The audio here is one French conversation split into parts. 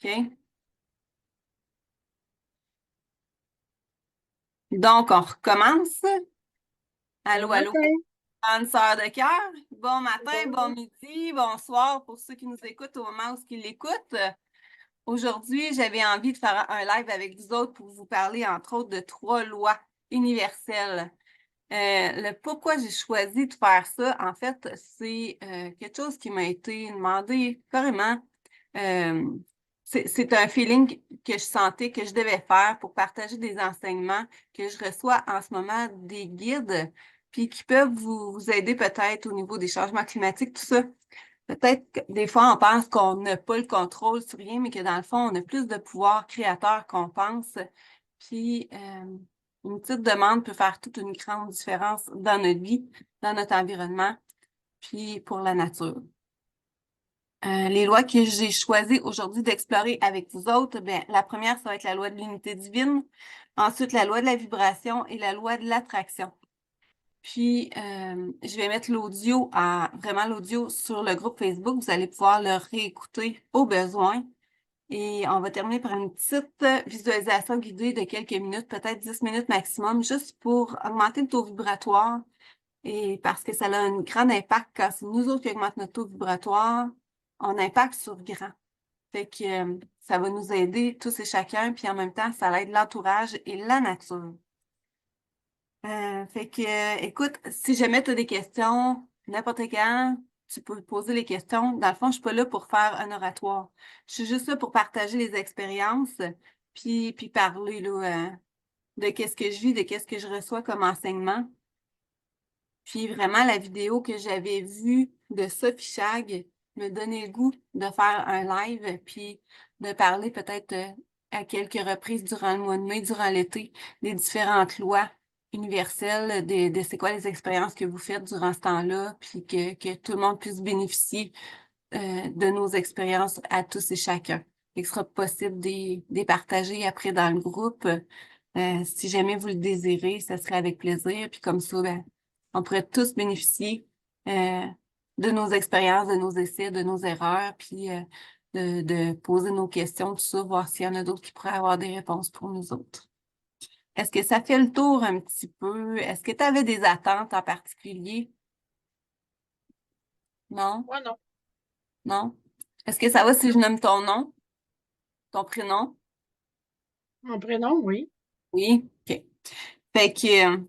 OK? Donc, on recommence. Bon Allô, allô, matin. grande sœur de cœur. Bon matin, bon Bon. midi, bonsoir pour ceux qui nous écoutent au moment où ils l'écoutent. Aujourd'hui, j'avais envie de faire un live avec vous autres pour vous parler, entre autres, de 3 lois universelles. Le pourquoi j'ai choisi de faire ça, en fait, c'est quelque chose qui m'a été demandé carrément. Euh, c'est un feeling que je sentais que je devais faire pour partager des enseignements que je reçois en ce moment des guides, puis qui peuvent vous aider peut-être au niveau des changements climatiques, tout ça. Peut-être que des fois, on pense qu'on n'a pas le contrôle sur rien, mais que dans le fond, on a plus de pouvoir créateur qu'on pense. Puis, une petite demande peut faire toute une grande différence dans notre vie, dans notre environnement, puis pour la nature. Les lois que j'ai choisi aujourd'hui d'explorer avec vous autres, ben, la première, ça va être la loi de l'unité divine. Ensuite, la loi de la vibration et la loi de l'attraction. Puis, je vais mettre vraiment l'audio sur le groupe Facebook. Vous allez pouvoir le réécouter au besoin. Et on va terminer par une petite visualisation guidée de quelques minutes, peut-être 10 minutes maximum, juste pour augmenter le taux vibratoire. Et parce que ça a un grand impact quand c'est nous autres qui augmentons notre taux vibratoire, on impacte sur grand. Fait que ça va nous aider tous et chacun, puis en même temps, ça aide l'entourage et la nature. Fait que, écoute, si jamais tu as des questions, n'importe quand, tu peux poser les questions. Dans le fond, je suis pas là pour faire un oratoire. Je suis juste là pour partager les expériences, puis parler là, de qu'est-ce que je vis, de qu'est-ce que je reçois comme enseignement. Puis vraiment, la vidéo que j'avais vue de Sophie Chag me donnait le goût de faire un live, puis de parler peut-être à quelques reprises durant le mois de mai, durant l'été, des différentes lois universelles, de c'est quoi les expériences que vous faites durant ce temps-là, puis que tout le monde puisse bénéficier de nos expériences à tous et chacun. Il sera possible de les partager après dans le groupe. Si jamais vous le désirez, ça serait avec plaisir. Puis comme ça, ben, on pourrait tous bénéficier euh, de nos expériences, de nos essais, de nos erreurs, puis de poser nos questions, tout ça, voir s'il y en a d'autres qui pourraient avoir des réponses pour nous autres. Est-ce que ça fait le tour un petit peu? Est-ce que tu avais des attentes en particulier? Non? Moi, non. Non? Est-ce que ça va si je nomme ton nom, ton prénom? Mon prénom, oui. Oui? OK. Fait que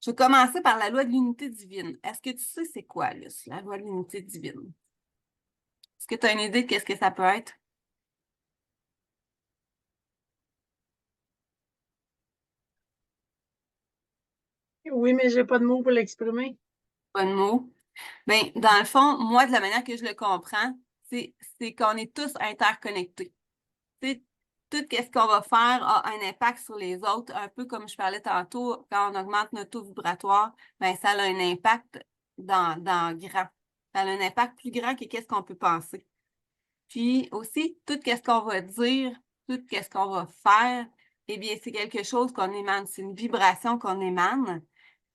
je vais commencer par la loi de l'unité divine. Est-ce que tu sais c'est quoi, là, la loi de l'unité divine? Est-ce que tu as une idée de qu'est-ce que ça peut être? Oui, mais j'ai pas de mots pour l'exprimer. Pas de mot. Ben, dans le fond, moi, de la manière que je le comprends, c'est qu'on est tous interconnectés. Tu sais, tout ce qu'on va faire a un impact sur les autres, un peu comme je parlais tantôt, quand on augmente notre taux vibratoire, ben, ça a un impact dans grand. Ça a un impact plus grand que qu'est-ce qu'on peut penser. Puis aussi, tout ce qu'on va dire, tout ce qu'on va faire, eh bien, c'est quelque chose qu'on émane, c'est une vibration qu'on émane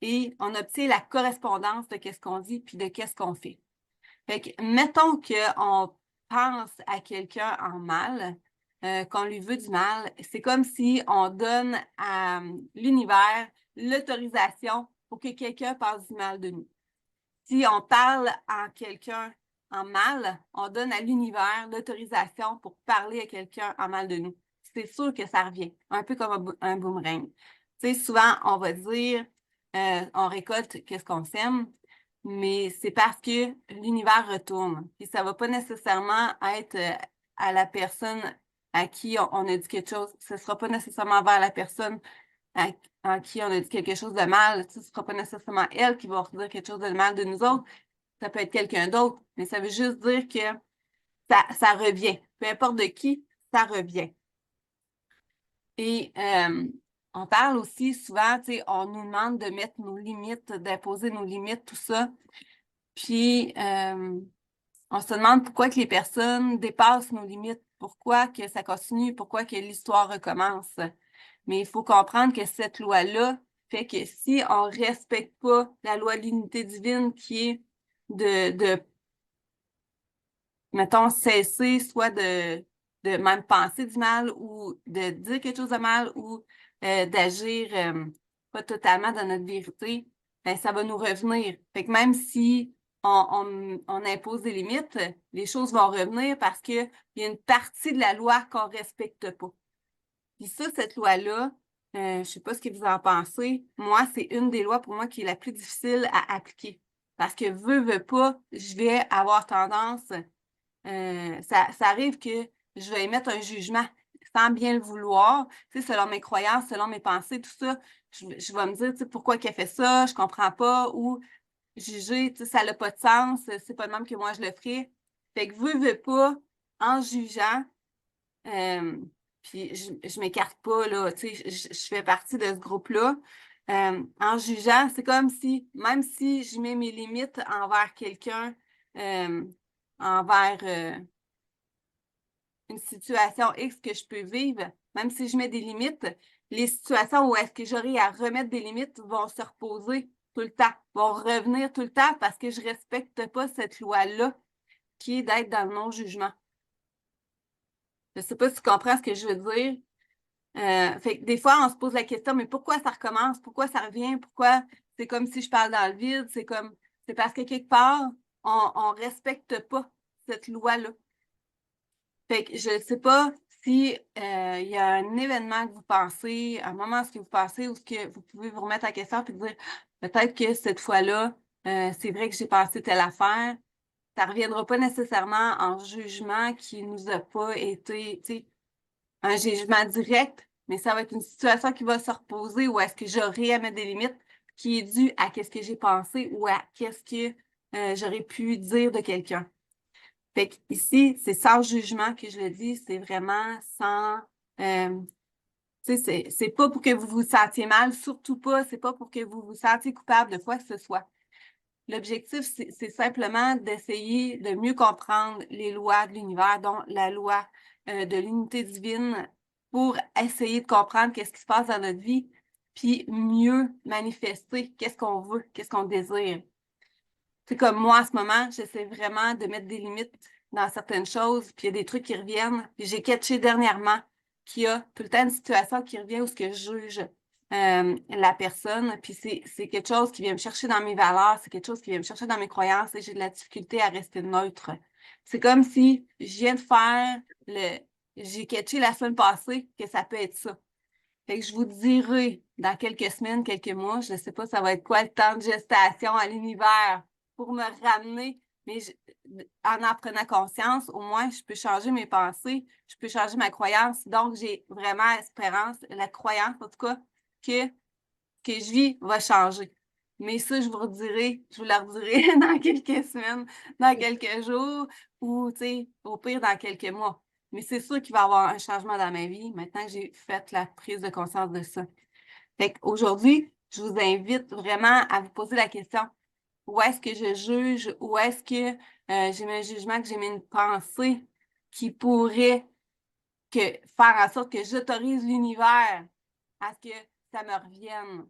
et on obtient la correspondance de qu'est-ce qu'on dit puis de qu'est-ce qu'on fait. Fait que, mettons qu'on pense à quelqu'un en mal, qu'on lui veut du mal, c'est comme si on donne à l'univers l'autorisation pour que quelqu'un pense du mal de nous. Si on parle à quelqu'un en mal, on donne à l'univers l'autorisation pour parler à quelqu'un en mal de nous. C'est sûr que ça revient, un peu comme un boomerang. Tu sais, souvent, on va dire, on récolte qu'est-ce qu'on sème, mais c'est parce que l'univers retourne. Puis ça va pas nécessairement être à la personne à qui on a dit quelque chose. Ce sera pas nécessairement vers la personne à, à qui on a dit quelque chose de mal. Tu sais, ce sera pas nécessairement elle qui va dire quelque chose de mal de nous autres. Ça peut être quelqu'un d'autre, mais ça veut juste dire que ça revient. Peu importe de qui, ça revient. Et on parle aussi souvent, tu sais, on nous demande de mettre nos limites, d'imposer nos limites, tout ça. Puis, on se demande pourquoi que les personnes dépassent nos limites, pourquoi que ça continue, pourquoi que l'histoire recommence. Mais il faut comprendre que cette loi-là fait que si on ne respecte pas la loi de l'unité divine qui est de mettons, cesser soit de même penser du mal ou de dire quelque chose de mal ou d'agir pas totalement dans notre vérité, ben, ça va nous revenir. Fait que même si on impose des limites, les choses vont revenir parce qu'il y a une partie de la loi qu'on respecte pas. Puis ça, cette loi-là, je sais pas ce que vous en pensez. Moi, c'est une des lois pour moi qui est la plus difficile à appliquer. Parce que veux pas, je vais avoir tendance, ça arrive que je vais émettre un jugement sans bien le vouloir, tu sais, selon mes croyances, selon mes pensées, tout ça. Je vais me dire, tu sais, pourquoi qu'elle fait ça, je comprends pas, ou juger, tu sais, ça n'a pas de sens, c'est pas le même que moi je le ferais. Fait que veux pas, en jugeant, euh, puis je m'écarte pas, là, tu sais, je fais partie de ce groupe-là. En jugeant, c'est comme si, même si je mets mes limites envers quelqu'un, euh, envers une situation X que je peux vivre, même si je mets des limites, les situations où est-ce que j'aurai à remettre des limites vont se reposer tout le temps, vont revenir tout le temps parce que je respecte pas cette loi-là qui est d'être dans le non-jugement. Je sais pas si tu comprends ce que je veux dire. Fait que des fois, on se pose la question, mais pourquoi ça recommence? Pourquoi ça revient? Pourquoi c'est comme si je parle dans le vide? C'est parce que quelque part, on respecte pas cette loi-là. Fait que je ne sais pas si il y a un événement que vous pensez, un moment ce que vous pensez où ce que vous pouvez vous remettre en question et dire peut-être que cette fois-là, c'est vrai que j'ai passé telle affaire. Ça ne reviendra pas nécessairement en jugement qui nous a pas été, tu sais, un jugement direct, mais ça va être une situation qui va se reposer où est-ce que j'aurai à mettre des limites qui est due à qu'est-ce que j'ai pensé ou à qu'est-ce que j'aurais pu dire de quelqu'un. Fait qu'ici, c'est sans jugement que je le dis, c'est vraiment sans... tu sais, c'est pas pour que vous vous sentiez mal, surtout pas, c'est pas pour que vous vous sentiez coupable de quoi que ce soit. L'objectif, c'est simplement d'essayer de mieux comprendre les lois de l'univers, dont la loi de l'unité divine, pour essayer de comprendre qu'est-ce qui se passe dans notre vie, puis mieux manifester qu'est-ce qu'on veut, qu'est-ce qu'on désire. C'est comme moi, en ce moment, j'essaie vraiment de mettre des limites dans certaines choses, puis il y a des trucs qui reviennent. Puis j'ai catché dernièrement qu'il y a tout le temps une situation qui revient où ce que je juge la personne, puis c'est quelque chose qui vient me chercher dans mes valeurs, c'est quelque chose qui vient me chercher dans mes croyances et j'ai de la difficulté à rester neutre. C'est comme si je viens de faire j'ai catché la semaine passée que ça peut être ça. Fait que je vous dirai dans quelques semaines, quelques mois, je ne sais pas ça va être quoi le temps de gestation à l'univers pour me ramener, mais en prenant conscience, au moins, je peux changer mes pensées, je peux changer ma croyance. Donc, j'ai vraiment espérance, la croyance, en tout cas, que ce que je vis va changer. Mais ça, je vous redirai, je vous la redirai dans quelques semaines, dans quelques jours, ou, tu sais, au pire, dans quelques mois. Mais c'est sûr qu'il va y avoir un changement dans ma vie maintenant que j'ai fait la prise de conscience de ça. Fait qu'aujourd'hui, je vous invite vraiment à vous poser la question, où est-ce que je juge, où est-ce que j'ai mis un jugement, que j'ai mis une pensée qui pourrait faire en sorte que j'autorise l'univers à ce que ça me revienne.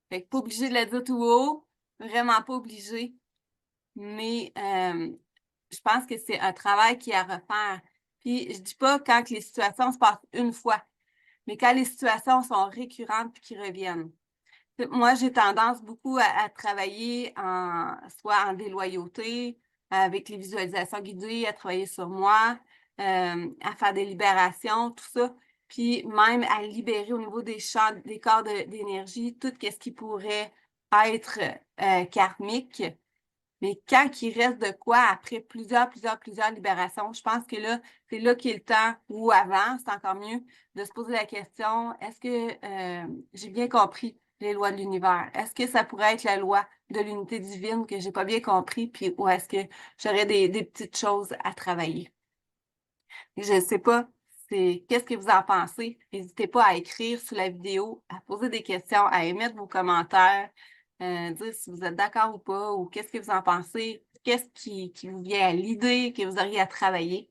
Fait que pas obligé de le dire tout haut, vraiment pas obligé, mais je pense que c'est un travail qui est à refaire. Puis je dis pas quand les situations se passent une fois, mais quand les situations sont récurrentes puis qui reviennent. Moi, j'ai tendance beaucoup à travailler soit en déloyauté, avec les visualisations guidées, à travailler sur moi, à faire des libérations, tout ça. Puis même à libérer au niveau des champs, des corps d'énergie, tout ce qui pourrait être karmique. Mais quand il reste de quoi après plusieurs libérations, je pense que là, c'est là qu'il est le temps, ou avant, c'est encore mieux, de se poser la question, est-ce que j'ai bien compris les lois de l'univers? Est-ce que ça pourrait être la loi de l'unité divine que j'ai pas bien compris, puis ou est-ce que j'aurais des petites choses à travailler? Je ne sais pas, qu'est-ce que vous en pensez? N'hésitez pas à écrire sous la vidéo, à poser des questions, à émettre vos commentaires, dire si vous êtes d'accord ou pas, ou qu'est-ce que vous en pensez, qu'est-ce qui vous vient à l'idée que vous auriez à travailler.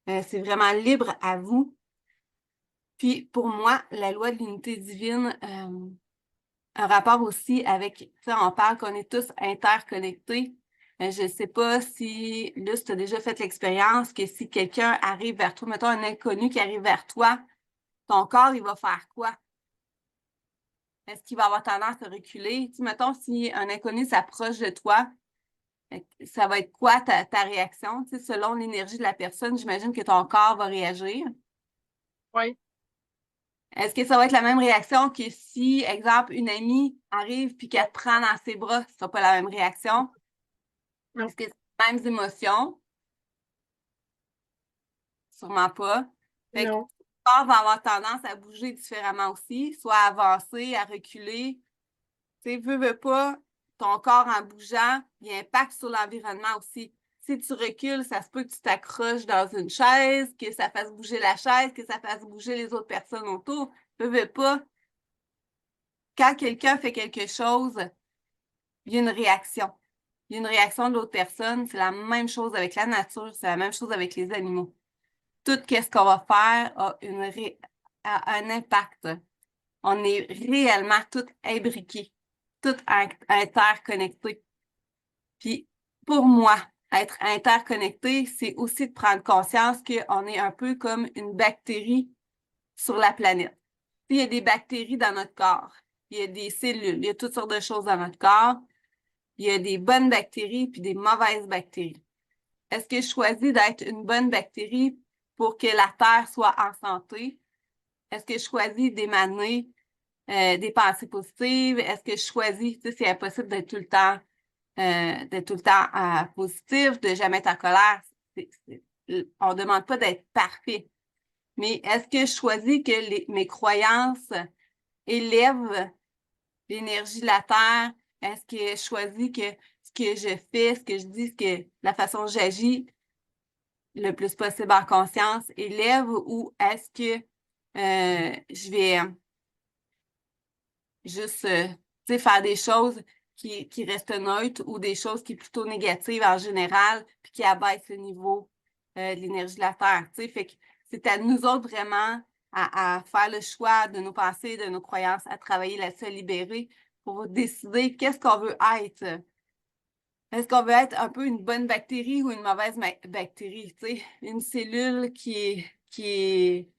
C'est vraiment libre à vous. Puis pour moi, la loi de l'unité divine, un rapport aussi avec, tu sais, on parle qu'on est tous interconnectés. Je ne sais pas si, là, tu as déjà fait l'expérience que si quelqu'un arrive vers toi, mettons un inconnu qui arrive vers toi, ton corps, il va faire quoi? Est-ce qu'il va avoir tendance à reculer? Tu sais, mettons, si un inconnu s'approche de toi, ça va être quoi ta réaction? Tu sais, selon l'énergie de la personne, j'imagine que ton corps va réagir. Oui. Est-ce que ça va être la même réaction que si, exemple, une amie arrive puis qu'elle te prend dans ses bras, ce sera pas la même réaction? Non. Est-ce que c'est les mêmes émotions? Sûrement pas. Fait que Non. ton corps va avoir tendance à bouger différemment aussi, soit à avancer, à reculer. Tu sais, veux pas, ton corps en bougeant, il impacte sur l'environnement aussi. Si tu recules, ça se peut que tu t'accroches dans une chaise, que ça fasse bouger la chaise, que ça fasse bouger les autres personnes autour. Veux pas. Quand quelqu'un fait quelque chose, il y a une réaction. Il y a une réaction de l'autre personne. C'est la même chose avec la nature, c'est la même chose avec les animaux. Tout ce qu'on va faire a un impact. On est réellement tout imbriqués, tout interconnectés. Puis, pour moi, être interconnecté, c'est aussi de prendre conscience qu'on est un peu comme une bactérie sur la planète. Il y a des bactéries dans notre corps, il y a des cellules, il y a toutes sortes de choses dans notre corps. Il y a des bonnes bactéries puis des mauvaises bactéries. Est-ce que je choisis d'être une bonne bactérie pour que la Terre soit en santé? Est-ce que je choisis d'émaner des pensées positives? Est-ce que je choisis, tu sais, c'est impossible d'être tout le temps positif, de jamais être en colère. On ne demande pas d'être parfait. Mais est-ce que je choisis que mes croyances élèvent l'énergie de la Terre? Est-ce que je choisis que ce que je fais, ce que je dis, la façon dont j'agis le plus possible en conscience élève ou est-ce que je vais juste tu sais, faire des choses qui restent neutres ou des choses qui sont plutôt négatives en général, puis qui abaissent le niveau de l'énergie de la Terre. Tu sais, fait que c'est à nous autres vraiment à faire le choix de nos pensées, de nos croyances, à travailler là-dessus, à libérer pour décider qu'est-ce qu'on veut être. Est-ce qu'on veut être un peu une bonne bactérie ou une mauvaise bactérie? Tu sais, une cellule qui est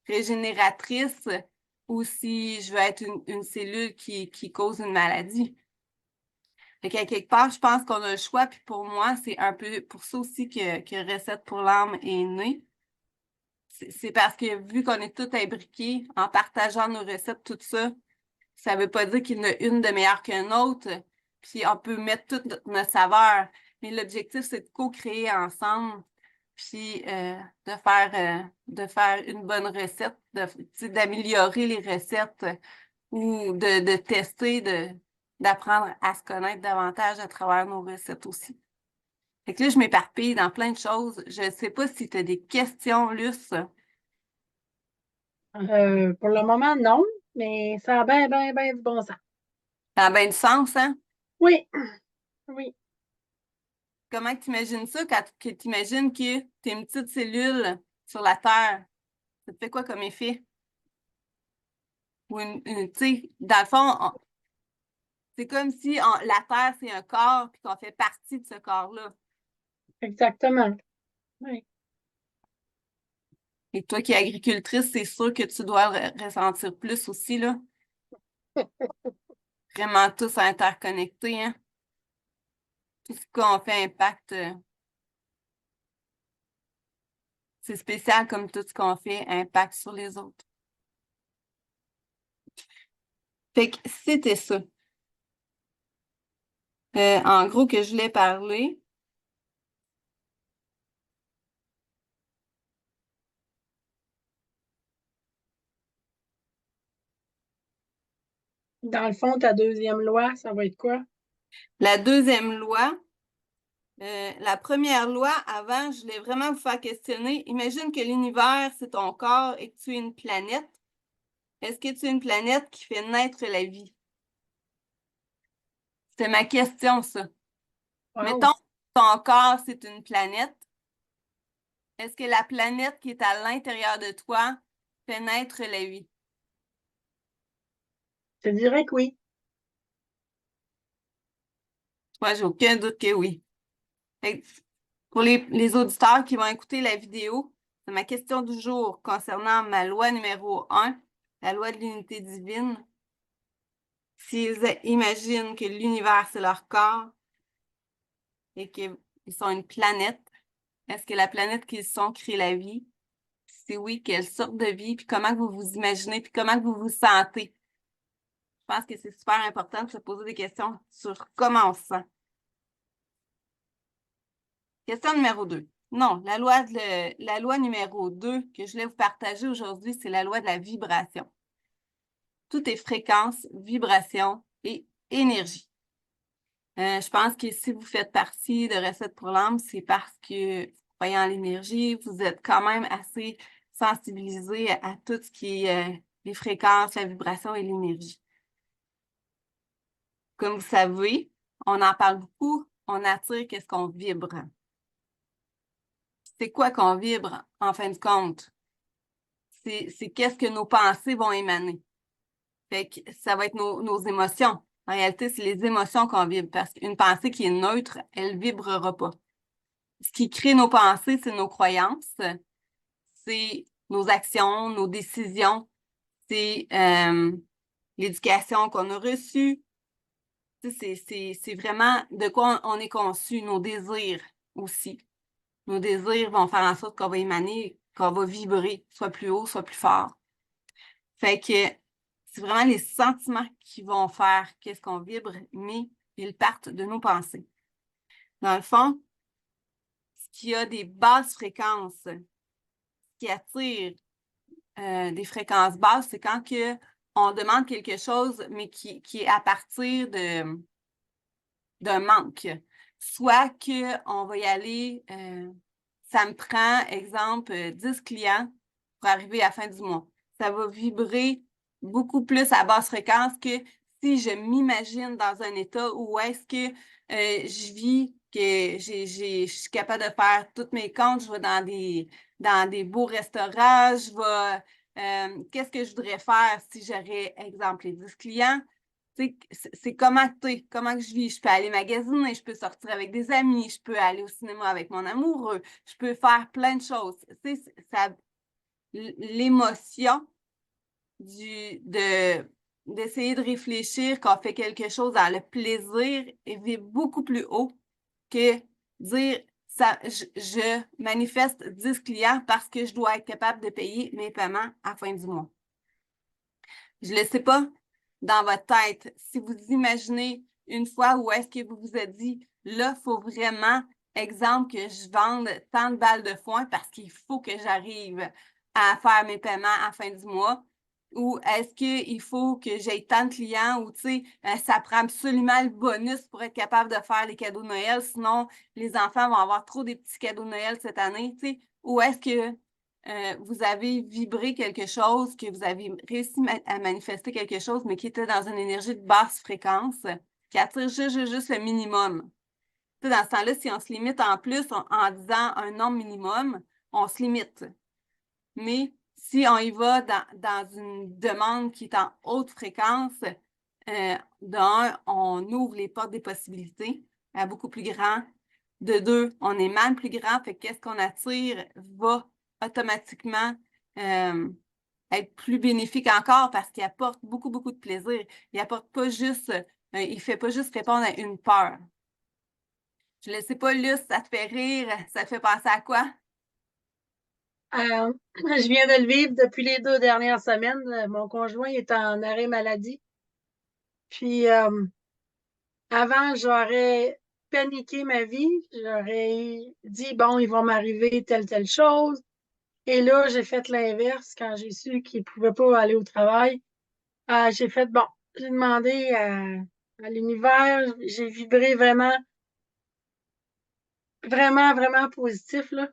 régénératrice ou si je veux être une cellule qui cause une maladie. Fait qu'à quelque part, je pense qu'on a le choix, puis pour moi, c'est un peu pour ça aussi que Recette pour l'âme est née. C'est parce que vu qu'on est tous imbriqués en partageant nos recettes, tout ça, ça veut pas dire qu'il y en a une de meilleure qu'une autre, puis on peut mettre toutes nos saveurs. Mais l'objectif, c'est de co-créer ensemble, puis de faire une bonne recette, d'améliorer les recettes ou de tester, d'apprendre à se connaître davantage à travers nos recettes aussi. Fait que là, je m'éparpille dans plein de choses. Je ne sais pas si tu as des questions, Luce. Pour le moment, non, mais ça a bien, bien, bien du bon sens. Ça a bien du sens, hein? Oui, oui. Comment tu imagines ça quand tu imagines que tu es une petite cellule sur la Terre? Ça te fait quoi comme effet? Ou tu sais, dans le fond, c'est comme si la Terre, c'est un corps, puis qu'on fait partie de ce corps-là. Exactement. Oui. Et toi qui es agricultrice, c'est sûr que tu dois le ressentir plus aussi, là. Vraiment tous interconnectés, hein. Tout ce qu'on fait impacte. C'est spécial comme tout ce qu'on fait impacte sur les autres. Fait que c'était ça. En gros, que je voulais parler. Dans le fond, ta deuxième loi, ça va être quoi? La deuxième loi, la première loi, avant, je voulais vraiment vous faire questionner. Imagine que l'univers, c'est ton corps et que tu es une planète. Est-ce que tu es une planète qui fait naître la vie? C'est ma question, ça. Wow. Mettons, ton corps, c'est une planète. Est-ce que la planète qui est à l'intérieur de toi fait naître la vie? Je te dirais que oui. Moi, j'ai aucun doute que oui. Fait que pour les auditeurs qui vont écouter la vidéo, c'est ma question du jour concernant ma loi numéro 1, la loi de l'unité divine. S'ils imaginent que l'univers, c'est leur corps et qu'ils sont une planète, est-ce que la planète qu'ils sont crée la vie? Si c'est oui, quelle sorte de vie? Puis comment vous vous imaginez? Puis comment vous vous sentez? Je pense que c'est super important de se poser des questions sur comment on se sent. Question numéro 2. Non, la loi numéro 2 que je voulais vous partager aujourd'hui, c'est la loi de la vibration. Tout est fréquence, vibration et énergie. Je pense que si vous faites partie de Recettes pour l'âme, c'est parce que, voyant l'énergie, vous êtes quand même assez sensibilisé à tout ce qui est les fréquences, la vibration et l'énergie. Comme vous savez, on en parle beaucoup, on attire qu'est-ce qu'on vibre. C'est quoi qu'on vibre, en fin de compte? C'est qu'est-ce que nos pensées vont émaner. Fait que ça va être nos émotions. En réalité, c'est les émotions qu'on vibre, parce qu'une pensée qui est neutre, elle vibrera pas. Ce qui crée nos pensées, c'est nos croyances, c'est nos actions, nos décisions, c'est l'éducation qu'on a reçue. C'est vraiment de quoi on est conçu, nos désirs aussi. Nos désirs vont faire en sorte qu'on va émaner, qu'on va vibrer, soit plus haut, soit plus fort. Fait que c'est vraiment les sentiments qui vont faire qu'est-ce qu'on vibre, mais ils partent de nos pensées. Dans le fond, ce qui a des basses fréquences, ce qui attire des fréquences basses, c'est quand que on demande quelque chose, mais qui est à partir d'un manque. Soit qu'on va y aller, ça me prend, exemple, 10 clients pour arriver à la fin du mois. Ça va vibrer beaucoup plus à basse fréquence que si je m'imagine dans un état où est-ce que je vis, que je suis capable de faire tous mes comptes, je vais dans des beaux restaurants, je vais, qu'est-ce que je voudrais faire si j'aurais, exemple, les 10 clients? C'est comment que je vis. Je peux aller magasiner, je peux sortir avec des amis, je peux aller au cinéma avec mon amoureux, je peux faire plein de choses. L'émotion d'essayer de réfléchir qu'on fait quelque chose dans le plaisir est beaucoup plus haut que dire ça, je manifeste 10 clients parce que je dois être capable de payer mes paiements à la fin du mois. Je ne le sais pas dans votre tête. Si vous imaginez une fois où est-ce que vous vous êtes dit, là, il faut vraiment, exemple, que je vende tant de balles de foin parce qu'il faut que j'arrive à faire mes paiements à la fin du mois. Ou est-ce qu'il faut que j'aie tant de clients ou, tu sais, ça prend absolument le bonus pour être capable de faire les cadeaux de Noël, sinon les enfants vont avoir trop des petits cadeaux de Noël cette année, tu sais. Ou est-ce que vous avez vibré quelque chose, que vous avez réussi à manifester quelque chose, mais qui était dans une énergie de basse fréquence, qui attire juste le minimum. Tu sais, dans ce temps-là, si on se limite en plus en disant un nombre minimum, on se limite. Mais si on y va dans une demande qui est en haute fréquence, on ouvre les portes des possibilités à beaucoup plus grand. De deux, on émane plus grand, fait qu'est-ce qu'on attire va automatiquement être plus bénéfique encore parce qu'il apporte beaucoup de plaisir. Il apporte pas juste, il fait pas juste répondre à une peur. Je ne sais pas, Luce, ça te fait rire, ça te fait penser à quoi? Je viens de le vivre depuis les 2 dernières semaines. Mon conjoint est en arrêt maladie. Puis avant, j'aurais paniqué ma vie. J'aurais dit, bon, il va m'arriver telle chose. Et là, j'ai fait l'inverse quand j'ai su qu'il ne pouvait pas aller au travail. J'ai fait, bon, j'ai demandé à l'univers, j'ai vibré vraiment positif, là.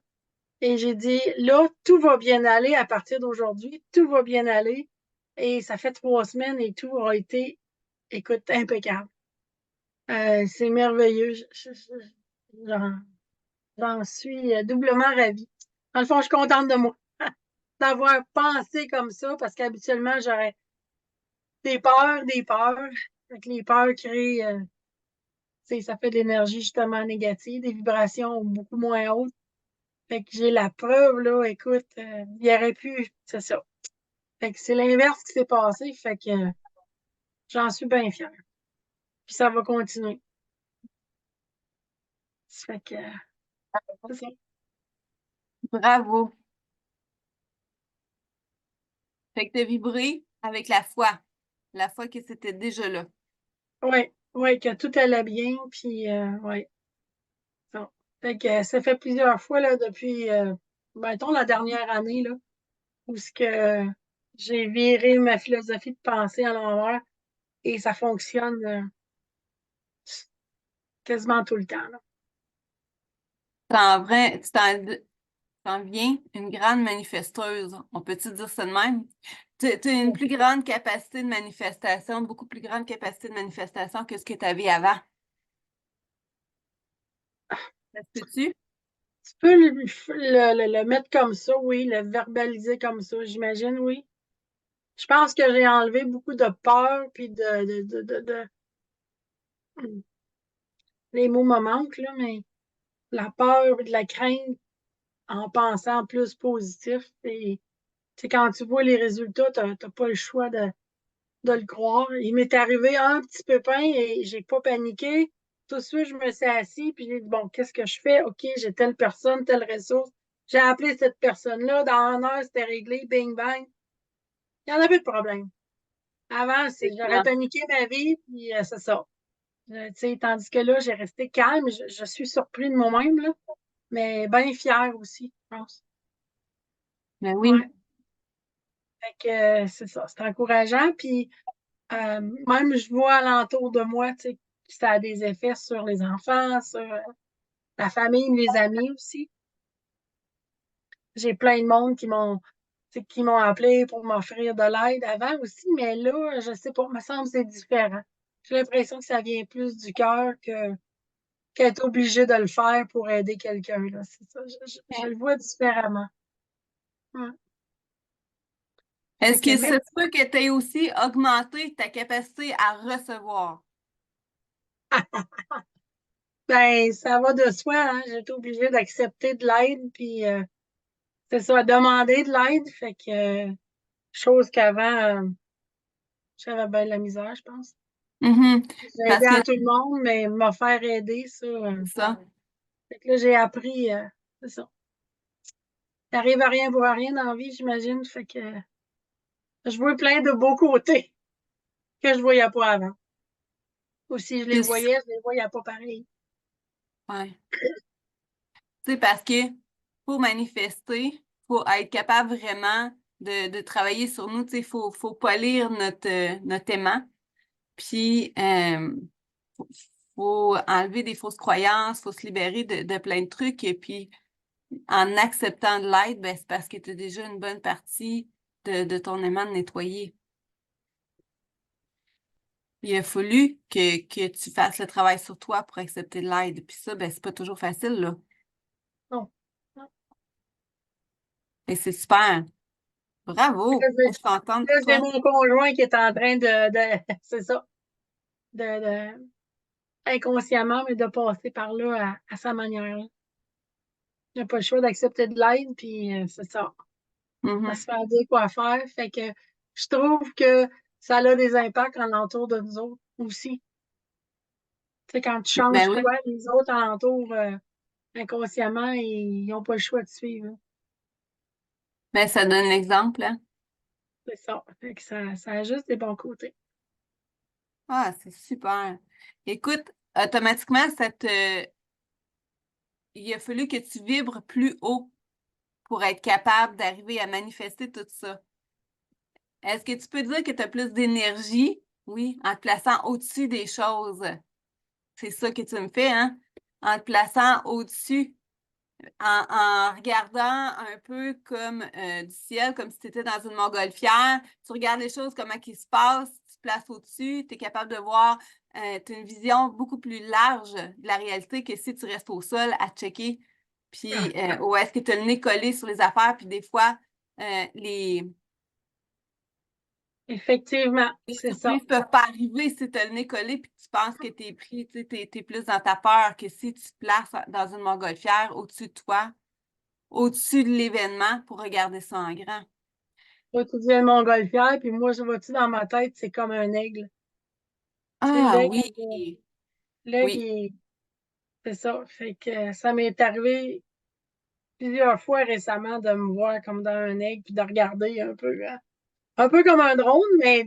Et j'ai dit, là, tout va bien aller à partir d'aujourd'hui, tout va bien aller. Et ça fait 3 semaines et tout a été, écoute, impeccable. C'est merveilleux. J'en, j'en suis doublement ravie. Dans le fond, je suis contente de moi d'avoir pensé comme ça parce qu'habituellement, j'aurais des peurs. Fait que les peurs créent ça fait de l'énergie justement négative, des vibrations beaucoup moins hautes. Fait que j'ai la preuve, là, écoute, il aurait pu, c'est ça. Fait que c'est l'inverse qui s'est passé, fait que j'en suis bien fière. Puis ça va continuer. Fait que, c'est ça. Bravo. Fait que tu as vibré avec la foi que c'était déjà là. Oui, oui, que tout allait bien, puis oui. Ça. Fait que ça fait plusieurs fois, là, depuis, mettons, la dernière année, là, où ce que j'ai viré ma philosophie de pensée à l'envers et ça fonctionne quasiment tout le temps, là. T'en vrai, t'en viens une grande manifesteuse. On peut-tu dire ça de même? Tu as une plus grande capacité de manifestation, beaucoup plus grande capacité de manifestation que ce que tu avais avant. Ça se peut-tu? Tu peux le mettre comme ça, oui, le verbaliser comme ça, j'imagine, oui. Je pense que j'ai enlevé beaucoup de peur, puis les mots me manquent, là, mais la peur et de la crainte en pensant plus positif. Et c'est quand tu vois les résultats, tu n'as pas le choix de le croire. Il m'est arrivé un petit pépin et j'ai pas paniqué. Tout de suite, je me suis assis puis j'ai dit, bon, qu'est-ce que je fais? OK, j'ai telle personne, telle ressource. J'ai appelé cette personne-là. Dans un heure, c'était réglé. Bing, bang. Il n'y en avait de problème. Avant, j'aurais Excellent. paniqué ma vie, puis c'est ça. Tu sais, tandis que là, j'ai resté calme. Je suis surpris de moi-même, là, mais bien fière aussi, je pense. Ben oui. Ouais. Fait que c'est ça, c'est encourageant. Puis même je vois alentour de moi, tu sais, que ça a des effets sur les enfants, sur la famille, les amis aussi. J'ai plein de monde tu sais, qui m'ont appelé pour m'offrir de l'aide avant aussi, mais là, je sais pas, il me semble que c'est différent. J'ai l'impression que ça vient plus du cœur que qu'être obligé de le faire pour aider quelqu'un, là. C'est ça, je le vois différemment. Ouais. Fait Est-ce que que ça merci. se peut que tu aies aussi augmenté ta capacité à recevoir? Ben, ça va de soi, hein. J'ai été obligée d'accepter de l'aide, puis c'est ça, demander de l'aide. Fait que, chose qu'avant, j'avais bien de la misère, je pense. Mhm. J'ai aidé Parce que à tout le monde, mais me faire aider, ça. c'est ça. Fait que là, j'ai appris, c'est ça. T'arrives à rien pour rien dans la vie, j'imagine. Fait que je vois plein de beaux côtés que je voyais pas avant. Ou si je les C'est- voyais, je les voyais pas pareil. Ouais. Tu sais, parce que pour manifester, il faut être capable vraiment de travailler sur nous. Tu sais, faut polir notre aimant. Puis, faut, faut enlever des fausses croyances, faut se libérer de plein de trucs. Et puis, en acceptant de l'aide, ben, c'est parce que tu as déjà une bonne partie de ton aimant de nettoyer. Il a fallu que tu fasses le travail sur toi pour accepter de l'aide. Puis ça, ben, c'est pas toujours facile, là. Non. Non. Et c'est super. Là, Bravo. Je suis contente pour j'ai toi. mon conjoint qui est en train c'est ça, inconsciemment, mais de passer par là à sa manière, là. Il n'a pas le choix d'accepter de l'aide, puis c'est ça. À Mhm. se faire dire quoi faire. Fait que je trouve que ça a des impacts alentour de nous autres aussi. Tu sais, quand tu changes Ben oui. quoi, les autres alentours, inconsciemment, ils n'ont pas le choix de suivre, là. Ben, ça donne l'exemple, hein. C'est ça. Fait que ça a juste des bons côtés. Ah, c'est super. Écoute, automatiquement, il a fallu que tu vibres plus haut pour être capable d'arriver à manifester tout ça. Est-ce que tu peux dire que tu as plus d'énergie? Oui, en te plaçant au-dessus des choses. C'est ça que tu me fais, hein? En te plaçant au-dessus, en regardant un peu comme du ciel, comme si tu étais dans une montgolfière. Tu regardes les choses, comment ils se passent, tu te places au-dessus, tu es capable de voir, tu as une vision beaucoup plus large de la réalité que si tu restes au sol à checker. Puis, ou est-ce que tu as le nez collé sur les affaires, puis des fois, les Effectivement, Les c'est ça. surprises peuvent pas arriver si tu as le nez collé puis que tu penses que tu es pris, tu sais, t'es plus dans ta peur que si tu te places dans une montgolfière au-dessus de toi, au-dessus de l'événement pour regarder ça en grand. Toi, tu dis une montgolfière, puis moi, je vois-tu dans ma tête, c'est comme un aigle. Tu sais, Ah l'aigle, oui, l'aigle, oui. c'est ça. Fait que ça m'est arrivé plusieurs fois récemment de me voir comme dans un aigle, puis de regarder un peu, hein. Un peu comme un drone, mais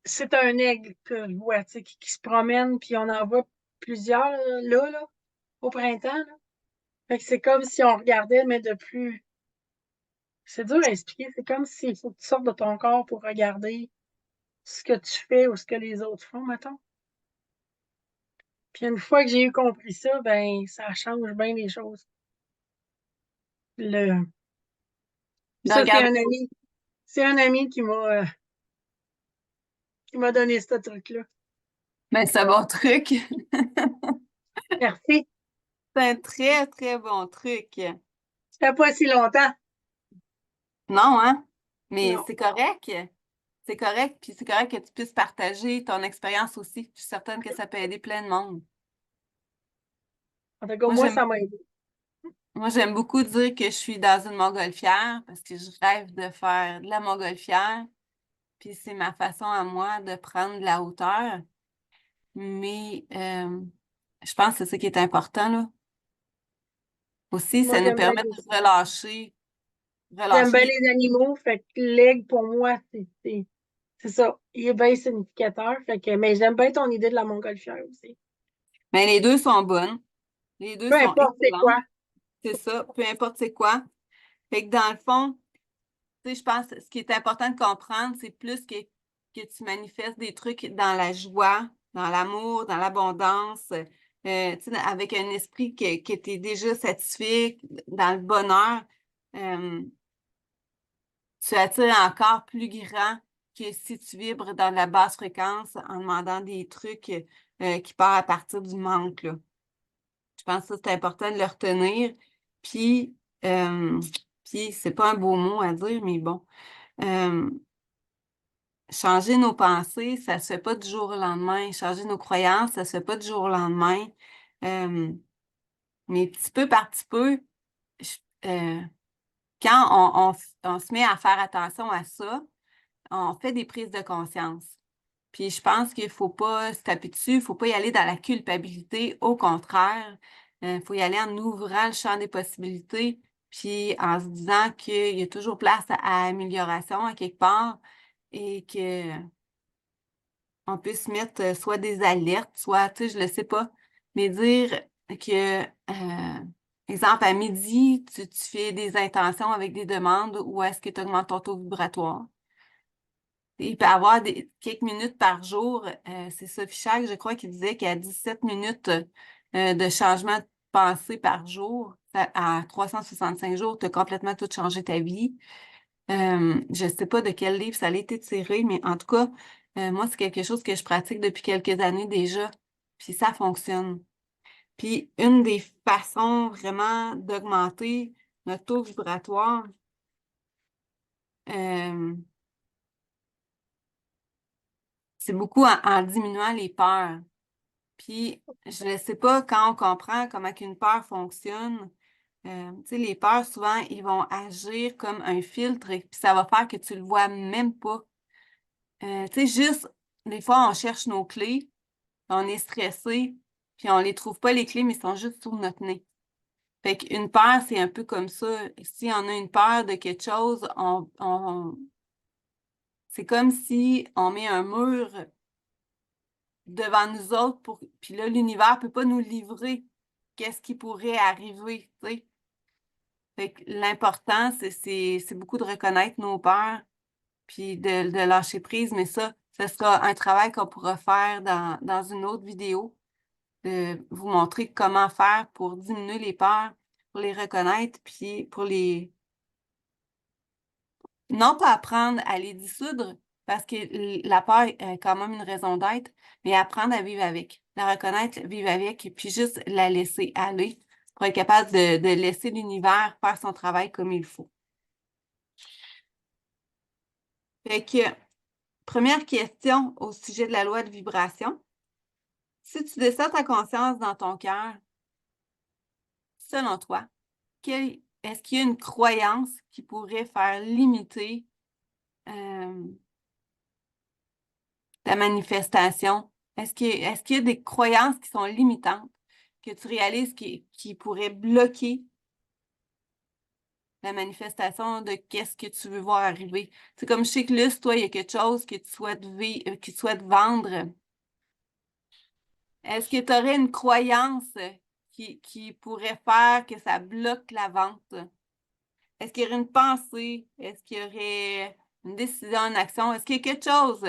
c'est un aigle que je vois, tu sais, qui se promène, puis on en voit plusieurs, là, au printemps, là. Fait que c'est comme si on regardait, mais de plus. C'est dur à expliquer. C'est comme s'il faut que tu sortes de ton corps pour regarder ce que tu fais ou ce que les autres font, mettons. Puis une fois que j'ai eu compris ça, ben ça change bien les choses. Le... De Ça, regarder. c'est un ami qui m'a donné ce truc-là. Mais c'est un bon truc. Merci. C'est un très, très bon truc. Ça fait pas si longtemps. Non, hein? Mais Non. c'est correct. C'est correct, puis c'est correct que tu puisses partager ton expérience aussi. Je suis certaine que ça peut aider plein de monde. En tout cas, Moi, moi, j'aime, ça m'a aidé. moi, j'aime beaucoup dire que je suis dans une montgolfière parce que je rêve de faire de la montgolfière. Puis c'est ma façon à moi de prendre de la hauteur. Mais je pense que c'est ça qui est important, là. Aussi, Moi, ça nous permet de relâcher, j'aime relâcher bien les... les animaux. Fait que l'aigle, pour moi, c'est ça. Il est bien significateur. Fait que, mais j'aime bien ton idée de la montgolfière aussi. Mais les deux sont bonnes. Les deux Peu sont importe c'est excellentes. quoi. C'est ça, peu importe c'est quoi. Fait que dans le fond, tu sais, je pense que ce qui est important de comprendre, c'est plus que tu manifestes des trucs dans la joie, dans l'amour, dans l'abondance, tu sais, avec un esprit que tu es déjà satisfait, dans le bonheur. Euh, Tu attires encore plus grand que si tu vibres dans la basse fréquence en demandant des trucs qui partent à partir du manque, là. Je pense que ça, c'est important de le retenir. Puis, euh, puis c'est pas un beau mot à dire, mais bon. Euh, Changer nos pensées, ça se fait pas du jour au lendemain. Changer nos croyances, ça se fait pas du jour au lendemain. Euh, mais petit peu par petit peu, je- euh, quand on se met à faire attention à ça, on fait des prises de conscience. Puis je pense qu'il faut pas se taper dessus, il faut pas y aller dans la culpabilité. Au contraire, il faut y aller en ouvrant le champ des possibilités, puis en se disant qu'il y a toujours place à amélioration à quelque part et que on puisse mettre soit des alertes, soit, tu sais, je le sais pas, mais dire que, exemple, à midi, tu fais des intentions avec des demandes ou est-ce que tu augmentes ton taux vibratoire? Il peut y avoir quelques minutes par jour. C'est Sophie Chag, je crois, qui disait qu'il y a 17 minutes de changement de pensée par jour. À 365 jours, tu as complètement tout changé ta vie. Je ne sais pas de quel livre ça a été tiré, mais en tout cas, moi, c'est quelque chose que je pratique depuis quelques années déjà. Puis ça fonctionne. Puis une des façons vraiment d'augmenter notre taux vibratoire, euh, c'est beaucoup en diminuant les peurs. Puis, je ne sais pas quand on comprend comment qu'une peur fonctionne. Tu sais, les peurs, souvent, ils vont agir comme un filtre et puis ça va faire que tu le vois même pas. Tu sais, juste, des fois, on cherche nos clés, on est stressé, puis on les trouve pas, les clés, mais ils sont juste sous notre nez. Fait qu'une peur, c'est un peu comme ça. Si on a une peur de quelque chose, c'est comme si on met un mur devant nous autres puis là l'univers peut pas nous livrer qu'est-ce qui pourrait arriver, tu sais. Fait que l'important c'est beaucoup de reconnaître nos peurs puis de lâcher prise, mais ça ce sera un travail qu'on pourra faire dans une autre vidéo, de vous montrer comment faire pour diminuer les peurs, pour les reconnaître puis pour les non pas apprendre à les dissoudre, parce que la peur est quand même une raison d'être, mais apprendre à vivre avec, la reconnaître, vivre avec, et puis juste la laisser aller pour être capable de laisser l'univers faire son travail comme il faut. Fait que, première question au sujet de la loi de vibration. Si tu descends ta conscience dans ton cœur, selon toi, est-ce qu'il y a une croyance qui pourrait faire limiter ta manifestation? Est-ce qu'il y a des croyances qui sont limitantes, que tu réalises qui pourraient bloquer la manifestation de qu'est-ce que tu veux voir arriver? C'est comme je sais que là, si toi, il y a quelque chose que tu souhaites vendre. Est-ce que tu aurais une croyance qui pourrait faire que ça bloque la vente? Est-ce qu'il y aurait une pensée? Est-ce qu'il y aurait une décision, une action? Est-ce qu'il y a quelque chose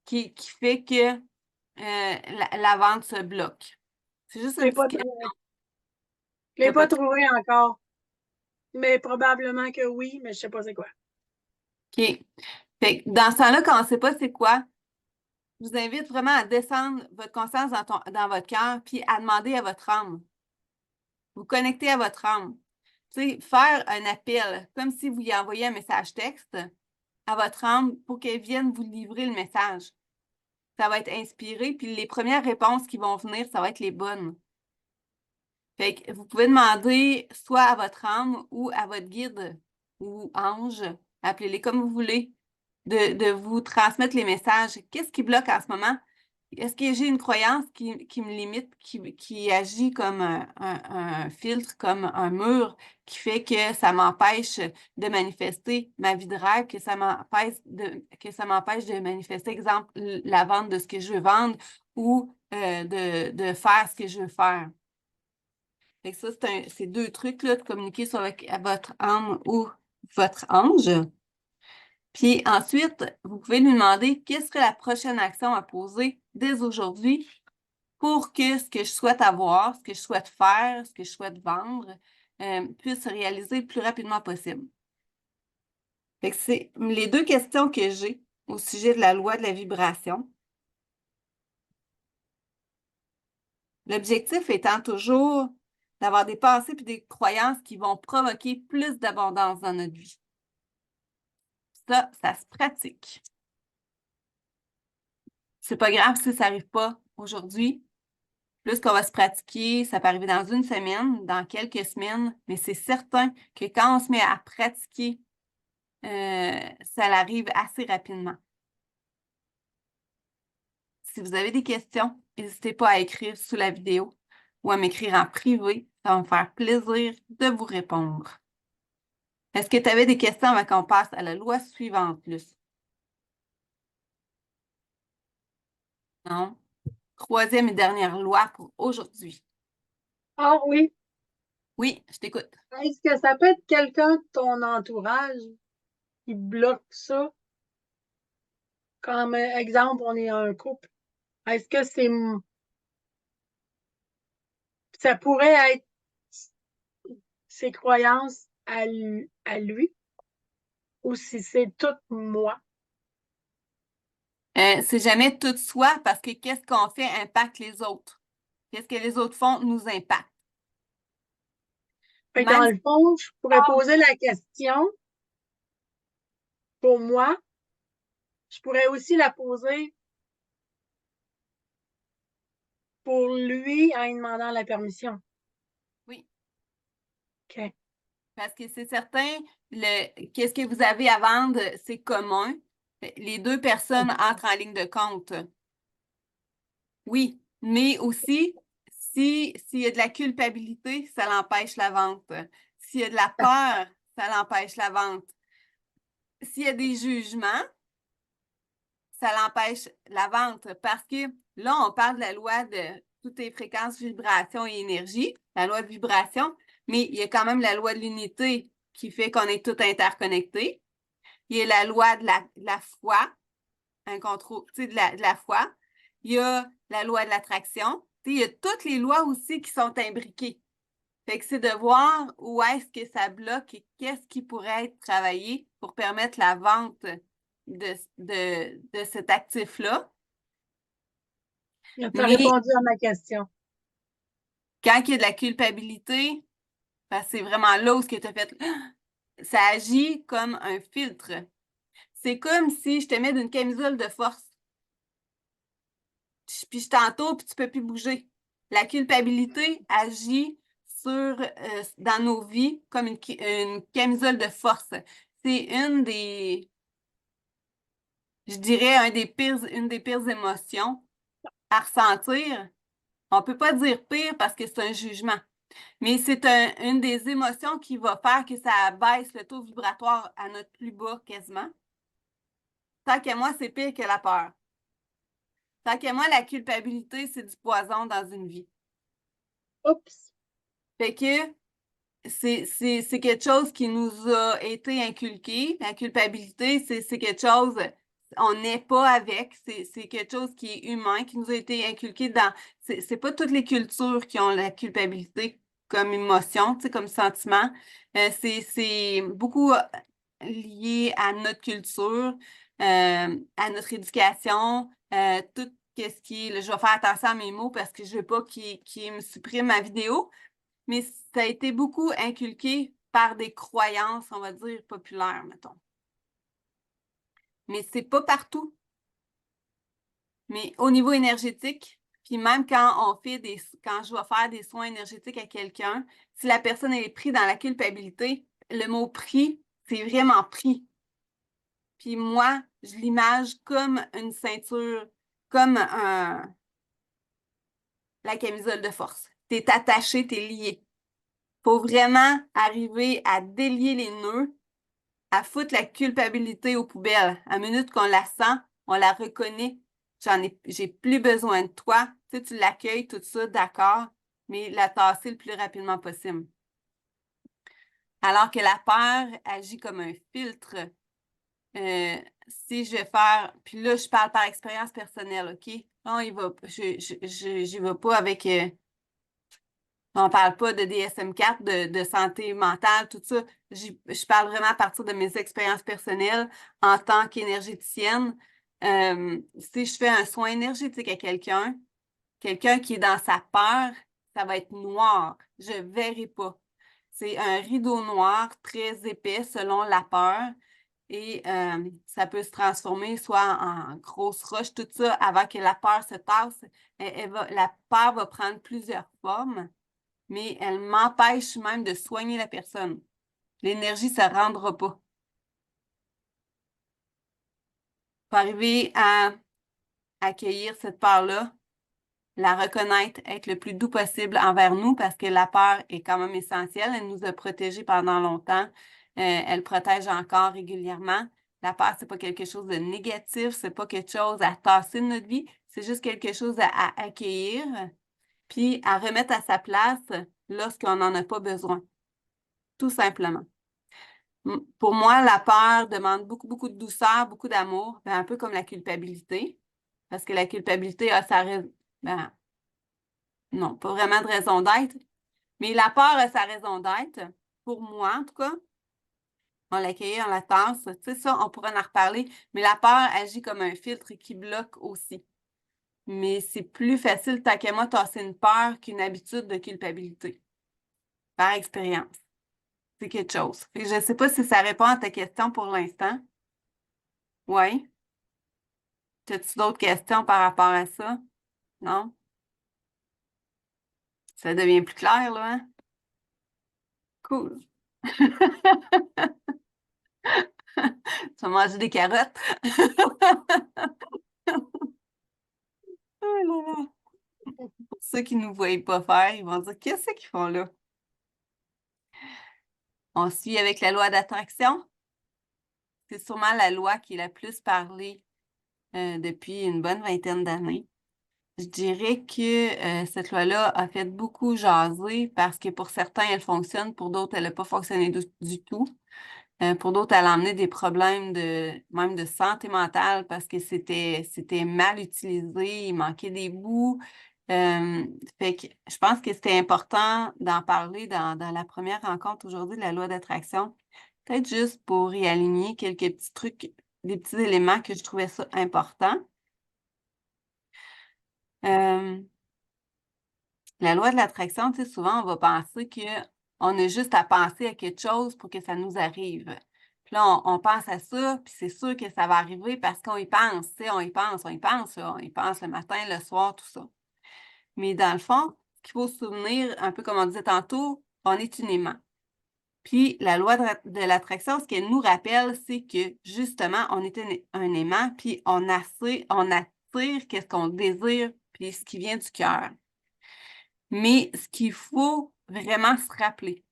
qui fait que la vente se bloque? C'est juste Je une l'ai pas, petite question. je l'ai pas trouvé encore. Mais probablement que oui, mais je sais pas c'est quoi. OK. Fait que dans ce temps-là, quand on ne sait pas c'est quoi, je vous invite vraiment à descendre votre conscience dans votre cœur puis à demander à votre âme. Vous connecter à votre âme. Tu sais, faire un appel, comme si vous y envoyiez un message texte à votre âme pour qu'elle vienne vous livrer le message. Ça va être inspiré, puis les premières réponses qui vont venir, ça va être les bonnes. Fait que vous pouvez demander soit à votre âme ou à votre guide ou ange, appelez-les comme vous voulez, de vous transmettre les messages. Qu'est-ce qui bloque en ce moment? Est-ce que j'ai une croyance qui me limite, qui agit comme un filtre, comme un mur, qui fait que ça m'empêche de manifester ma vie de rêve, que ça m'empêche de manifester, exemple, la vente de ce que je veux vendre ou de faire ce que je veux faire. Fait que ça, c'est deux trucs là, de communiquer avec votre âme ou votre ange. Puis ensuite, vous pouvez lui demander quelle serait la prochaine action à poser dès aujourd'hui pour que ce que je souhaite avoir, ce que je souhaite faire, ce que je souhaite vendre, puisse se réaliser le plus rapidement possible. Fait que c'est les deux questions que j'ai au sujet de la loi de la vibration. L'objectif étant toujours d'avoir des pensées et des croyances qui vont provoquer plus d'abondance dans notre vie. Ça se pratique. C'est pas grave si ça n'arrive pas aujourd'hui. Plus qu'on va se pratiquer, ça peut arriver dans une semaine, dans quelques semaines, mais c'est certain que quand on se met à pratiquer, ça arrive assez rapidement. Si vous avez des questions, n'hésitez pas à écrire sous la vidéo ou à m'écrire en privé. Ça va me faire plaisir de vous répondre. Est-ce que tu avais des questions avant qu'on passe à la loi suivante, Luce? Non? Troisième et dernière loi pour aujourd'hui. Ah oui. Oui, je t'écoute. Est-ce que ça peut être quelqu'un de ton entourage qui bloque ça? Comme exemple, on est un couple. Est-ce que ça pourrait être ses croyances à lui ou si c'est tout moi? C'est jamais tout de soi parce que qu'est-ce qu'on fait impacte les autres. Qu'est-ce que les autres font nous impacte. Fait que dans Même le fond, je pourrais poser la question pour moi. Je pourrais aussi la poser pour lui en lui demandant la permission. oui, OK. parce que c'est certain, qu'est-ce que vous avez à vendre, c'est commun. Les deux personnes entrent en ligne de compte. Oui, mais aussi, s'il y a de la culpabilité, ça l'empêche la vente. S'il y a de la peur, ça l'empêche la vente. S'il y a des jugements, ça l'empêche la vente parce que là, on parle de la loi de toutes les fréquences, vibrations et énergie, la loi de vibration, mais il y a quand même la loi de l'unité qui fait qu'on est tout interconnectés. Il y a la loi de la foi, un contrôle, tu sais, de la foi. Il y a la loi de l'attraction. Tu sais, il y a toutes les lois aussi qui sont imbriquées. Fait que c'est de voir où est-ce que ça bloque et qu'est-ce qui pourrait être travaillé pour permettre la vente de cet actif-là. Tu as Mais répondu à ma question. quand il y a de la culpabilité, parce que c'est vraiment là où ce que tu as fait, ça agit comme un filtre. C'est comme si je te mets d'une camisole de force. Puis je t'entoure, puis tu peux plus bouger. La culpabilité agit dans nos vies comme une camisole de force. C'est je dirais, une des pires émotions à ressentir. On peut pas dire pire parce que c'est un jugement, mais c'est une des émotions qui va faire que ça baisse le taux vibratoire à notre plus bas quasiment. Tant qu'à moi, c'est pire que la peur. Tant qu'à moi, la culpabilité, c'est du poison dans une vie. Oups! Fait que c'est quelque chose qui nous a été inculqué. La culpabilité, c'est quelque chose, on n'est pas avec. C'est quelque chose qui est humain, qui nous a été inculqué dans. C'est pas toutes les cultures qui ont la culpabilité comme émotion, tu sais, comme sentiment. C'est beaucoup lié à notre culture, à notre éducation, tout ce qui est. Là, je vais faire attention à mes mots parce que je veux pas qu'il me supprime ma vidéo. Mais ça a été beaucoup inculqué par des croyances, on va dire, populaires, mettons. Mais c'est pas partout. Mais au niveau énergétique, puis même quand je vais faire des soins énergétiques à quelqu'un, si la personne est prise dans la culpabilité, le mot pris, c'est vraiment pris. Puis moi, je l'image comme une ceinture, comme la camisole de force. T'es attaché, t'es lié. Faut vraiment arriver à délier les nœuds, à foutre la culpabilité aux poubelles. À minute qu'on la sent, on la reconnaît. J'ai plus besoin de toi. Tu sais, tu l'accueilles, tout ça, d'accord, mais la tasser le plus rapidement possible. Alors que la peur agit comme un filtre. Euh, Si je vais faire, puis là, je parle par expérience personnelle, OK? Non, j'y vais pas avec, on parle pas de DSM-4, de santé mentale, tout ça. Je parle vraiment à partir de mes expériences personnelles en tant qu'énergéticienne. Si je fais un soin énergétique à quelqu'un qui est dans sa peur, ça va être noir. Je verrai pas. C'est un rideau noir très épais selon la peur. Et ça peut se transformer soit en grosse roche, tout ça, avant que la peur se tasse. La peur va prendre plusieurs formes, mais elle m'empêche même de soigner la personne. L'énergie, ça ne rendra pas. Pour arriver à accueillir cette peur-là, la reconnaître, être le plus doux possible envers nous parce que la peur est quand même essentielle. Elle nous a protégés pendant longtemps. Elle protège encore régulièrement. La peur, c'est pas quelque chose de négatif, c'est pas quelque chose à tasser de notre vie, c'est juste quelque chose à accueillir, puis à remettre à sa place lorsqu'on n'en a pas besoin, tout simplement. Pour moi, la peur demande beaucoup, beaucoup de douceur, beaucoup d'amour, un peu comme la culpabilité, parce que la culpabilité a sa raison. Non, pas vraiment de raison d'être, mais la peur a sa raison d'être. Pour moi, en tout cas, on l'accueille, on la tasse. Tu sais, ça, on pourra en reparler, mais la peur agit comme un filtre qui bloque aussi. Mais c'est plus facile, tant qu'à moi, tasser une peur qu'une habitude de culpabilité, par expérience. C'est quelque chose. Fait que je ne sais pas si ça répond à ta question pour l'instant. Oui. As-tu d'autres questions par rapport à ça? Non? Ça devient plus clair, là, hein? Cool. Tu vas manger des carottes? Oh là là. Pour ceux qui ne nous voient pas faire, ils vont dire qu'est-ce qu'ils font là? On suit avec la loi d'attraction. C'est sûrement la loi qui est la plus parlée depuis une bonne vingtaine d'années. Je dirais que cette loi-là a fait beaucoup jaser parce que pour certains, elle fonctionne, pour d'autres, elle n'a pas fonctionné du tout. Pour d'autres, elle a amené des problèmes même de santé mentale parce que c'était mal utilisé, il manquait des bouts. Fait que je pense que c'était important d'en parler dans la première rencontre aujourd'hui de la loi d'attraction. Peut-être juste pour y aligner quelques petits trucs, des petits éléments que je trouvais ça important. Euh, la loi de l'attraction, tu sais, souvent, on va penser qu'on a juste à penser à quelque chose pour que ça nous arrive. Puis là, on pense à ça, puis c'est sûr que ça va arriver parce qu'on y pense, tu sais, on y pense, là, on y pense le matin, le soir, tout ça. Mais dans le fond, ce qu'il faut se souvenir, un peu comme on disait tantôt, on est une aimant. Puis la loi de l'attraction, ce qu'elle nous rappelle, c'est que justement, on est un aimant, puis on attire qu'est-ce qu'on désire, puis ce qui vient du cœur. Mais ce qu'il faut vraiment se rappeler,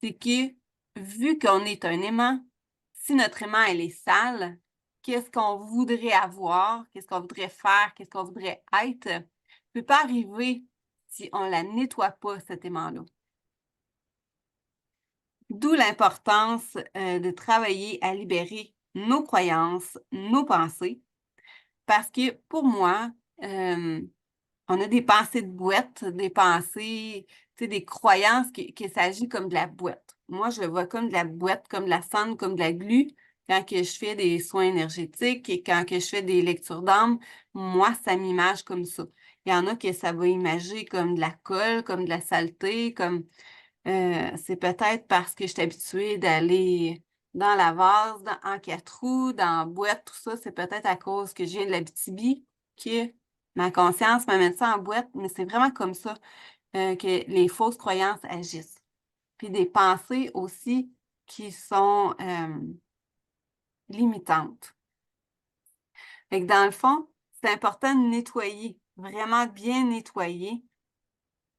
c'est que vu qu'on est un aimant, si notre aimant elle est sale, qu'est-ce qu'on voudrait avoir, qu'est-ce qu'on voudrait faire, qu'est-ce qu'on voudrait être, ne peut pas arriver si on ne la nettoie pas, cet aimant-là. D'où l'importance de travailler à libérer nos croyances, nos pensées, parce que pour moi, on a des pensées de boîte, des pensées, tu sais, des croyances que ça agit comme de la boîte. Moi, je le vois comme de la boîte, comme de la cendre, comme de la glu. Quand que je fais des soins énergétiques et quand que je fais des lectures d'âme, moi, ça m'image comme ça. Il y en a que ça va imager comme de la colle, comme de la saleté, comme c'est peut-être parce que je suis habituée d'aller dans la vase, en 4 roues, dans la boîte, tout ça. C'est peut-être à cause que je viens de l'Abitibi que ma conscience m'amène ça en boîte, mais c'est vraiment comme ça que les fausses croyances agissent. Puis des pensées aussi qui sont limitantes. Fait que dans le fond, c'est important de nettoyer, vraiment bien nettoyer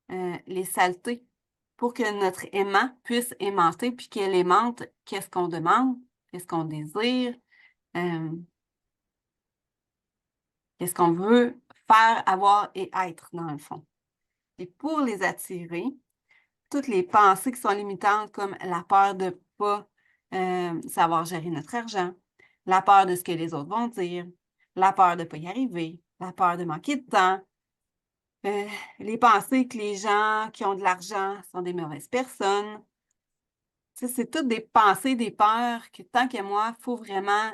les saletés pour que notre aimant puisse aimanter, puis qu'elle aimante qu'est-ce qu'on demande, qu'est-ce qu'on désire, euh, qu'est-ce qu'on veut faire, avoir et être dans le fond. Et pour les attirer, toutes les pensées qui sont limitantes, comme la peur de ne pas savoir gérer notre argent, la peur de ce que les autres vont dire, la peur de ne pas y arriver, la peur de manquer de temps, les pensées que les gens qui ont de l'argent sont des mauvaises personnes. Ça, c'est toutes des pensées, des peurs que tant qu'à moi, il faut vraiment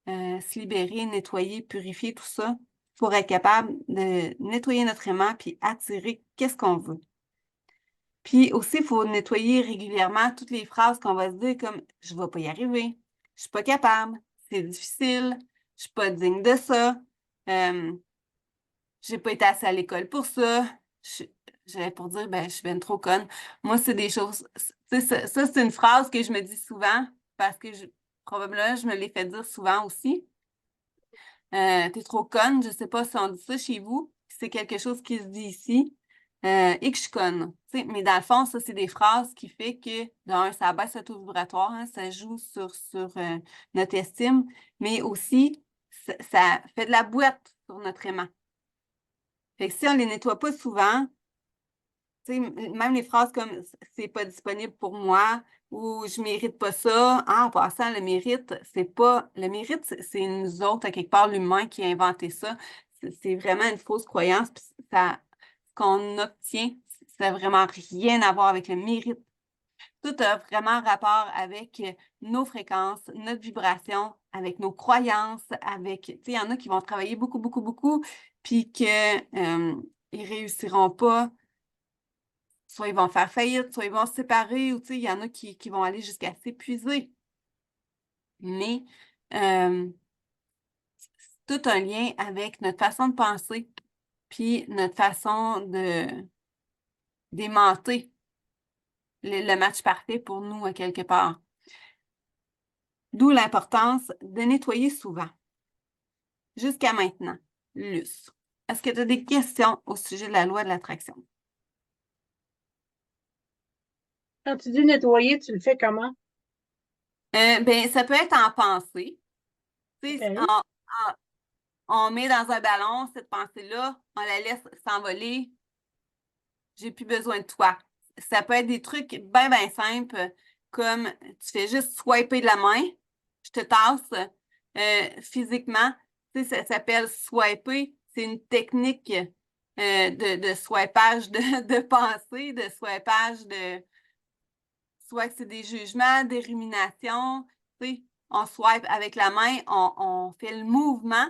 se libérer, nettoyer, purifier tout ça pour être capable de nettoyer notre aimant puis attirer qu'est-ce qu'on veut. Puis aussi, il faut nettoyer régulièrement toutes les phrases qu'on va se dire comme « je ne vais pas y arriver »,« je suis pas capable »,« c'est difficile »,« je suis pas digne de ça »,« j'ai pas été assez à l'école pour ça », j'allais pour dire « ben, je suis bien trop conne ». Moi, c'est des choses, ça c'est une phrase que je me dis souvent parce que probablement, je me l'ai fait dire souvent aussi. T'es trop conne, je sais pas si on dit ça chez vous, c'est quelque chose qui se dit ici. Et que je suis conne. Mais dans le fond, ça, c'est des phrases qui fait que, d'un, ça baisse le taux vibratoire, hein, ça joue sur notre estime, mais aussi, ça fait de la boîte sur notre aimant. Fait que si on les nettoie pas souvent, même les phrases comme c'est pas disponible pour moi ou je mérite pas ça. En passant, le mérite, c'est pas. Le mérite, c'est nous autres, à quelque part, l'humain qui a inventé ça. C'est vraiment une fausse croyance. Puis ça, ce qu'on obtient, ça n'a vraiment rien à voir avec le mérite. Tout a vraiment rapport avec nos fréquences, notre vibration, avec nos croyances, avec. Tu sais, il y en a qui vont travailler beaucoup, beaucoup, beaucoup, puis qu'ils réussiront pas. Soit ils vont faire faillite, soit ils vont se séparer, ou il y en a qui vont aller jusqu'à s'épuiser. Mais c'est tout un lien avec notre façon de penser, puis notre façon d'aimanter le match parfait pour nous, à quelque part. D'où l'importance de nettoyer souvent. Jusqu'à maintenant, Luce, est-ce que tu as des questions au sujet de la loi de l'attraction? Quand tu dis nettoyer, tu le fais comment? Ben, ça peut être en pensée. OK. On met dans un ballon cette pensée-là, on la laisse s'envoler. J'ai plus besoin de toi. Ça peut être des trucs bien, bien simples, comme tu fais juste swiper de la main, je te tasse physiquement. Tu sais, ça s'appelle swiper. C'est une technique de swipage de pensée, de swipage de. Soit que c'est des jugements, des ruminations. Tu sais, on swipe avec la main, on fait le mouvement.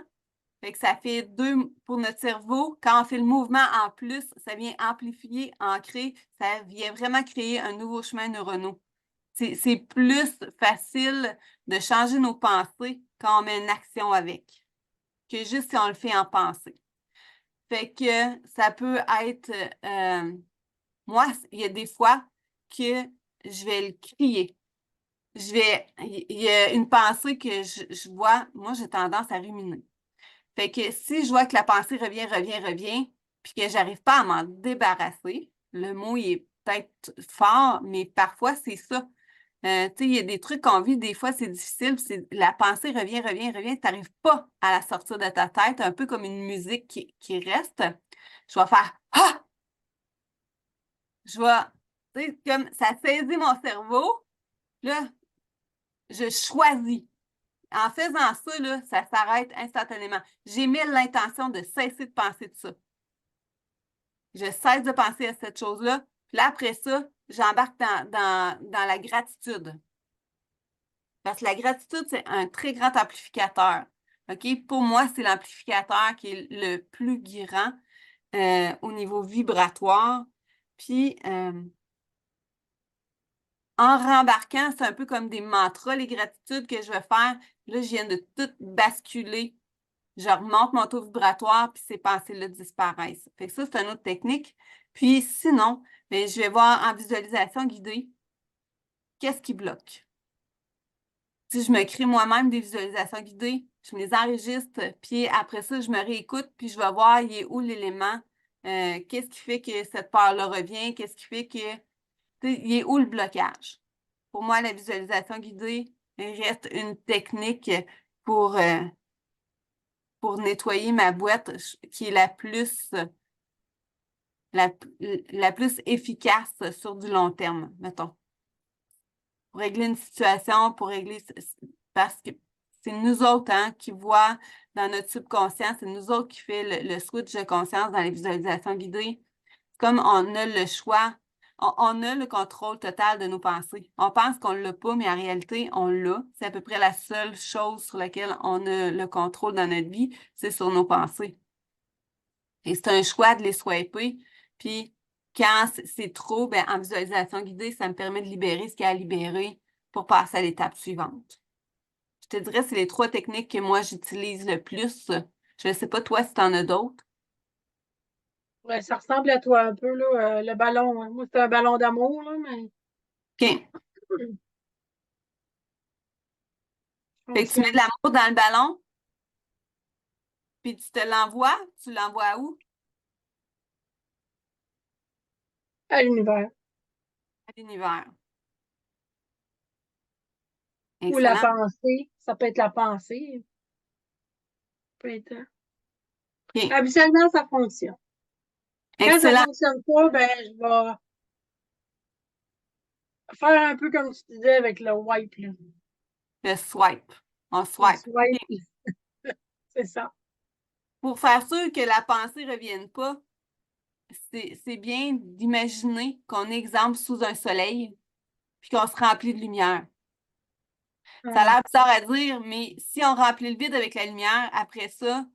Fait que ça fait 2 pour notre cerveau. Quand on fait le mouvement en plus, ça vient amplifier, ancrer, ça vient vraiment créer un nouveau chemin neuronal. C'est plus facile de changer nos pensées quand on met une action avec, que juste si on le fait en pensée. Fait que ça peut être... moi, il y a des fois que je vais le crier. Il y a une pensée que je vois, moi, j'ai tendance à ruminer. Fait que si je vois que la pensée revient, puis que j'arrive pas à m'en débarrasser, le mot il est peut-être fort, mais parfois c'est ça. Tu sais, il y a des trucs qu'on vit, des fois c'est difficile, puis la pensée revient, tu n'arrives pas à la sortir de ta tête, un peu comme une musique qui reste. Je vais faire Ah! Je vais, tu sais, comme ça saisit mon cerveau, là, je choisis. En faisant ça, là, ça s'arrête instantanément. J'ai mis l'intention de cesser de penser de ça. Je cesse de penser à cette chose-là. Puis là, après ça, j'embarque dans la gratitude. Parce que la gratitude, c'est un très grand amplificateur. OK? Pour moi, c'est l'amplificateur qui est le plus grand au niveau vibratoire. Puis, en rembarquant, c'est un peu comme des mantras, les gratitudes que je vais faire. Là, je viens de tout basculer. Je remonte mon taux vibratoire, puis ces pensées-là disparaissent. Fait que ça, c'est une autre technique. Puis sinon, bien, je vais voir en visualisation guidée qu'est-ce qui bloque. Si je me crée moi-même des visualisations guidées, je me les enregistre, puis après ça, je me réécoute, puis je vais voir il est où l'élément, qu'est-ce qui fait que cette peur-là revient, qu'est-ce qui fait que, il est où le blocage. Pour moi, la visualisation guidée reste une technique pour, euh, pour nettoyer ma boîte qui est la plus efficace sur du long terme, mettons. Pour régler une situation, parce que c'est nous autres qui voient dans notre subconscient, c'est nous autres qui fait le switch de conscience dans les visualisations guidées. Comme on a le choix, on a le contrôle total de nos pensées. On pense qu'on ne l'a pas, mais en réalité, on l'a. C'est à peu près la seule chose sur laquelle on a le contrôle dans notre vie, c'est sur nos pensées. Et c'est un choix de les swiper. Puis quand c'est trop, ben, en visualisation guidée, ça me permet de libérer ce qu'il y a à libérer pour passer à l'étape suivante. Je te dirais, c'est les 3 techniques que moi, j'utilise le plus. Je ne sais pas, toi, si tu en as d'autres. Ouais, ça ressemble à toi un peu, là, le ballon, hein. Moi, c'est un ballon d'amour, là, mais OK. ça Fait que tu mets de fonctionne. l'amour dans le ballon, puis tu te l'envoies. Tu l'envoies où? À l'univers. À l'univers. Ou la Excellent. pensée. Ça peut être la pensée. Ça peut être... OK. Habituellement, ça fonctionne. Quand ça Excellent. fonctionne pas, ben, je vais faire un peu comme tu disais avec le wipe, là. Le swipe. On Le swipe. OK. swipe, c'est ça. Pour faire sûr que la pensée ne revienne pas, c'est bien d'imaginer qu'on est, exemple, sous un soleil, puis qu'on se remplit de lumière. Ça a Ouais. l'air bizarre à dire, mais si on remplit le vide avec la lumière, après ça,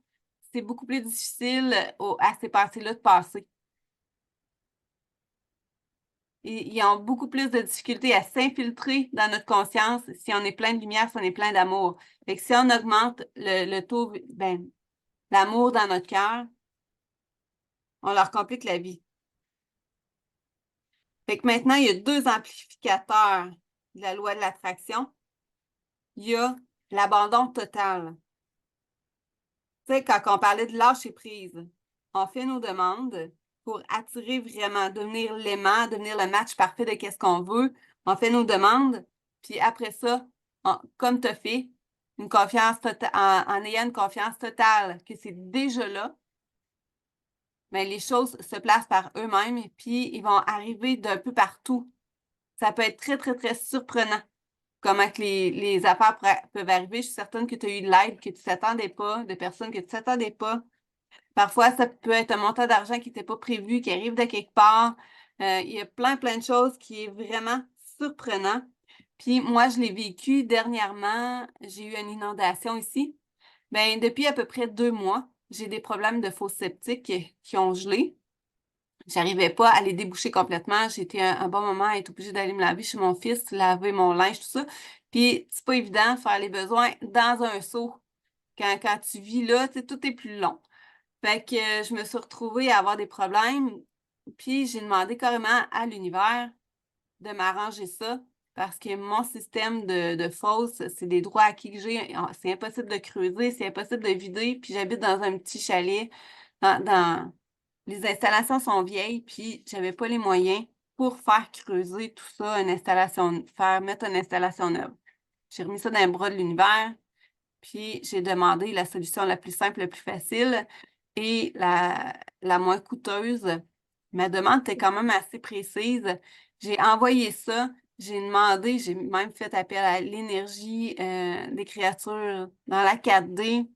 c'est beaucoup plus difficile à ces pensées-là de passer. Ils ont beaucoup plus de difficultés à s'infiltrer dans notre conscience si on est plein de lumière, si on est plein d'amour. Fait que si on augmente le taux, ben, l'amour dans notre cœur, on leur complique la vie. Fait que maintenant, il y a 2 amplificateurs de la loi de l'attraction. Il y a l'abandon total. Tu sais, quand on parlait de lâcher prise, on fait nos demandes pour attirer vraiment, devenir l'aimant, devenir le match parfait de qu'est-ce qu'on veut. On fait nos demandes, puis après ça, comme tu as fait, une confiance en ayant une confiance totale que c'est déjà là, mais les choses se placent par eux-mêmes, puis ils vont arriver d'un peu partout. Ça peut être très, très, très surprenant comment que les affaires peuvent arriver. Je suis certaine que tu as eu de l'aide que tu ne t'attendais pas, de personnes que tu ne t'attendais pas. Parfois, ça peut être un montant d'argent qui n'était pas prévu, qui arrive de quelque part. Il y a plein, plein de choses qui est vraiment surprenant. Puis moi, je l'ai vécu dernièrement. J'ai eu une inondation ici. Bien, depuis à peu près 2 mois, j'ai des problèmes de fosse septique qui ont gelé. J'arrivais pas à les déboucher complètement. J'ai été un bon moment à être obligée d'aller me laver chez mon fils, laver mon linge, tout ça. Puis, c'est pas évident de faire les besoins dans un seau. Quand tu vis là, tu sais, tout est plus long. Fait que je me suis retrouvée à avoir des problèmes. Puis, j'ai demandé carrément à l'univers de m'arranger ça parce que mon système de fosse, c'est des droits acquis que j'ai. C'est impossible de creuser, c'est impossible de vider. Puis, j'habite dans un petit chalet dans les installations sont vieilles, puis j'avais pas les moyens pour faire creuser tout ça, mettre une installation neuve. J'ai remis ça dans les bras de l'univers, puis j'ai demandé la solution la plus simple, la plus facile et la moins coûteuse. Ma demande était quand même assez précise. J'ai envoyé ça, j'ai demandé, j'ai même fait appel à l'énergie des créatures dans la 4D,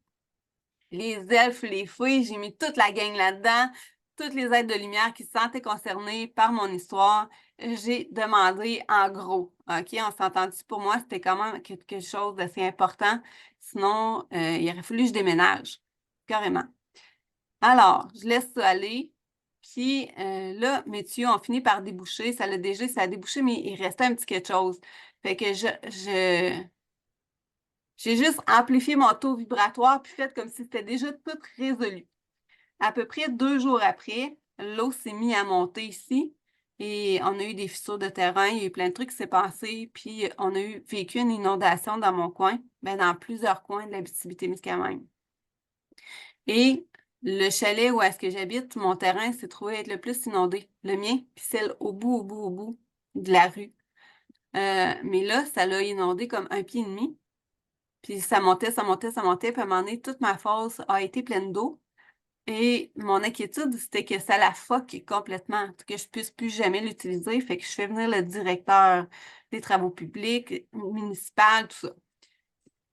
les elfes, les fées, j'ai mis toute la gang là-dedans, toutes les êtres de lumière qui se sentaient concernés par mon histoire. J'ai demandé en gros. OK, on s'est entendu. Pour moi, c'était quand même quelque chose d'assez important. Sinon, il aurait fallu que je déménage. Carrément. Alors, je laisse ça aller. Puis là, mes tuyaux ont fini par déboucher. Ça a débouché, mais il restait un petit quelque chose. Fait que j'ai juste amplifié mon taux vibratoire puis fait comme si c'était déjà tout résolu. À peu près 2 jours après, l'eau s'est mise à monter ici et on a eu des fissures de terrain, il y a eu plein de trucs qui s'est passé, puis on a vécu une inondation dans mon coin, dans plusieurs coins de l'Abitibi-Témiscamingue. Et le chalet où est-ce que j'habite, mon terrain s'est trouvé être le plus inondé. Le mien, puis celle au bout de la rue. Mais là, ça l'a inondé comme 1 pied et demi. Puis ça montait, ça montait, ça montait. Puis à un moment donné, toute ma fosse a été pleine d'eau. Et mon inquiétude, c'était que ça la fuck complètement, que je puisse plus jamais l'utiliser. Fait que je fais venir le directeur des travaux publics, municipal, tout ça.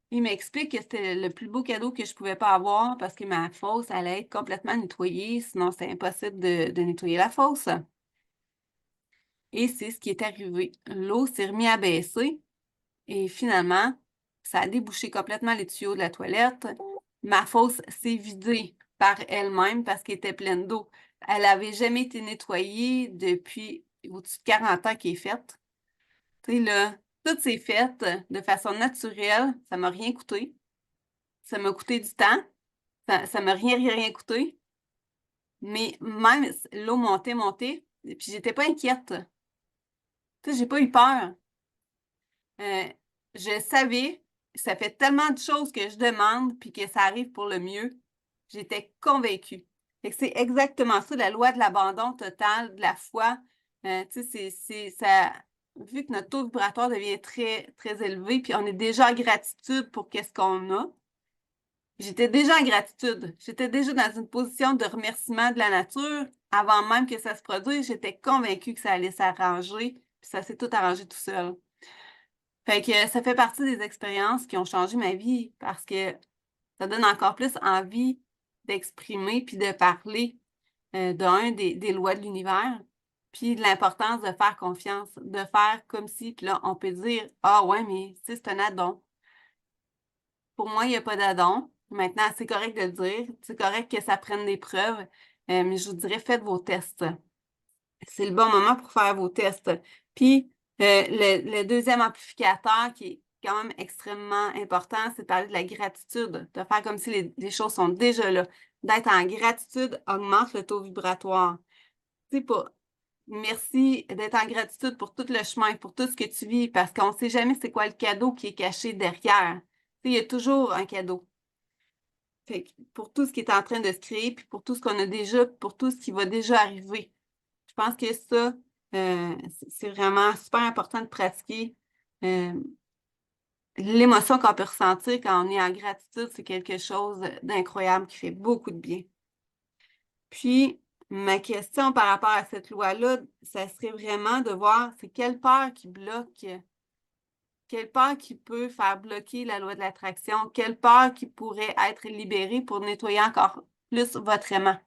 Il m'explique que c'était le plus beau cadeau que je pouvais pas avoir parce que ma fosse allait être complètement nettoyée, sinon c'est impossible de nettoyer la fosse. Et c'est ce qui est arrivé. L'eau s'est remise à baisser et finalement, ça a débouché complètement les tuyaux de la toilette. Ma fosse s'est vidée par elle-même parce qu'elle était pleine d'eau. Elle n'avait jamais été nettoyée depuis au-dessus de 40 ans qu'elle est faite. Tu sais, là, tout s'est fait de façon naturelle. Ça m'a rien coûté. Ça m'a coûté du temps. Ça m'a rien coûté. Mais même l'eau montait, montait, et puis j'étais pas inquiète. Tu sais, j'ai pas eu peur. Euh, je savais, ça fait tellement de choses que je demande puis que ça arrive pour le mieux. J'étais convaincue. Fait que c'est exactement ça, la loi de l'abandon total, de la foi. Tu sais, ça, vu que notre taux vibratoire devient très, très élevé, puis on est déjà en gratitude pour qu'est-ce qu'on a. J'étais déjà en gratitude. J'étais déjà dans une position de remerciement de la nature. Avant même que ça se produise, j'étais convaincue que ça allait s'arranger, puis ça s'est tout arrangé tout seul. Fait que ça fait partie des expériences qui ont changé ma vie parce que ça donne encore plus envie d'exprimer puis de parler des lois de l'univers, puis de l'importance de faire confiance, de faire comme si, puis là, on peut dire, ah ouais, mais c'est un addon. Pour moi, il n'y a pas d'addon. Maintenant, c'est correct de le dire, c'est correct que ça prenne des preuves, mais je vous dirais, faites vos tests. C'est le bon moment pour faire vos tests. Puis, le deuxième amplificateur qui est quand même extrêmement important, c'est de parler de la gratitude, de faire comme si les choses sont déjà là. D'être en gratitude augmente le taux vibratoire. Tu sais, merci d'être en gratitude pour tout le chemin, pour tout ce que tu vis, parce qu'on ne sait jamais c'est quoi le cadeau qui est caché derrière. Tu sais, il y a toujours un cadeau. Fait que pour tout ce qui est en train de se créer, puis pour tout ce qu'on a déjà, pour tout ce qui va déjà arriver. Je pense que ça, c'est vraiment super important de pratiquer. Euh, L'émotion qu'on peut ressentir quand on est en gratitude, c'est quelque chose d'incroyable qui fait beaucoup de bien. Puis, ma question par rapport à cette loi-là, ça serait vraiment de voir c'est quelle peur qui bloque, quelle peur qui peut faire bloquer la loi de l'attraction, quelle peur qui pourrait être libérée pour nettoyer encore plus votre aimant,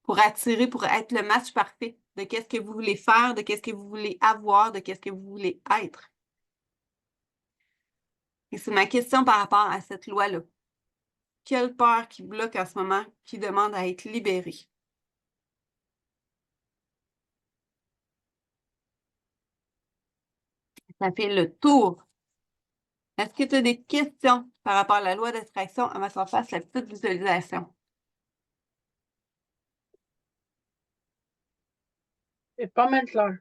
pour attirer, pour être le match parfait de qu'est-ce que vous voulez faire, de qu'est-ce que vous voulez avoir, de qu'est-ce que vous voulez être. Et c'est ma question par rapport à cette loi-là. Quelle peur qui bloque en ce moment, qui demande à être libérée? Ça fait le tour. Est-ce que tu as des questions par rapport à la loi d'attraction avant qu'on fasse la petite visualisation? C'est pas mal clair.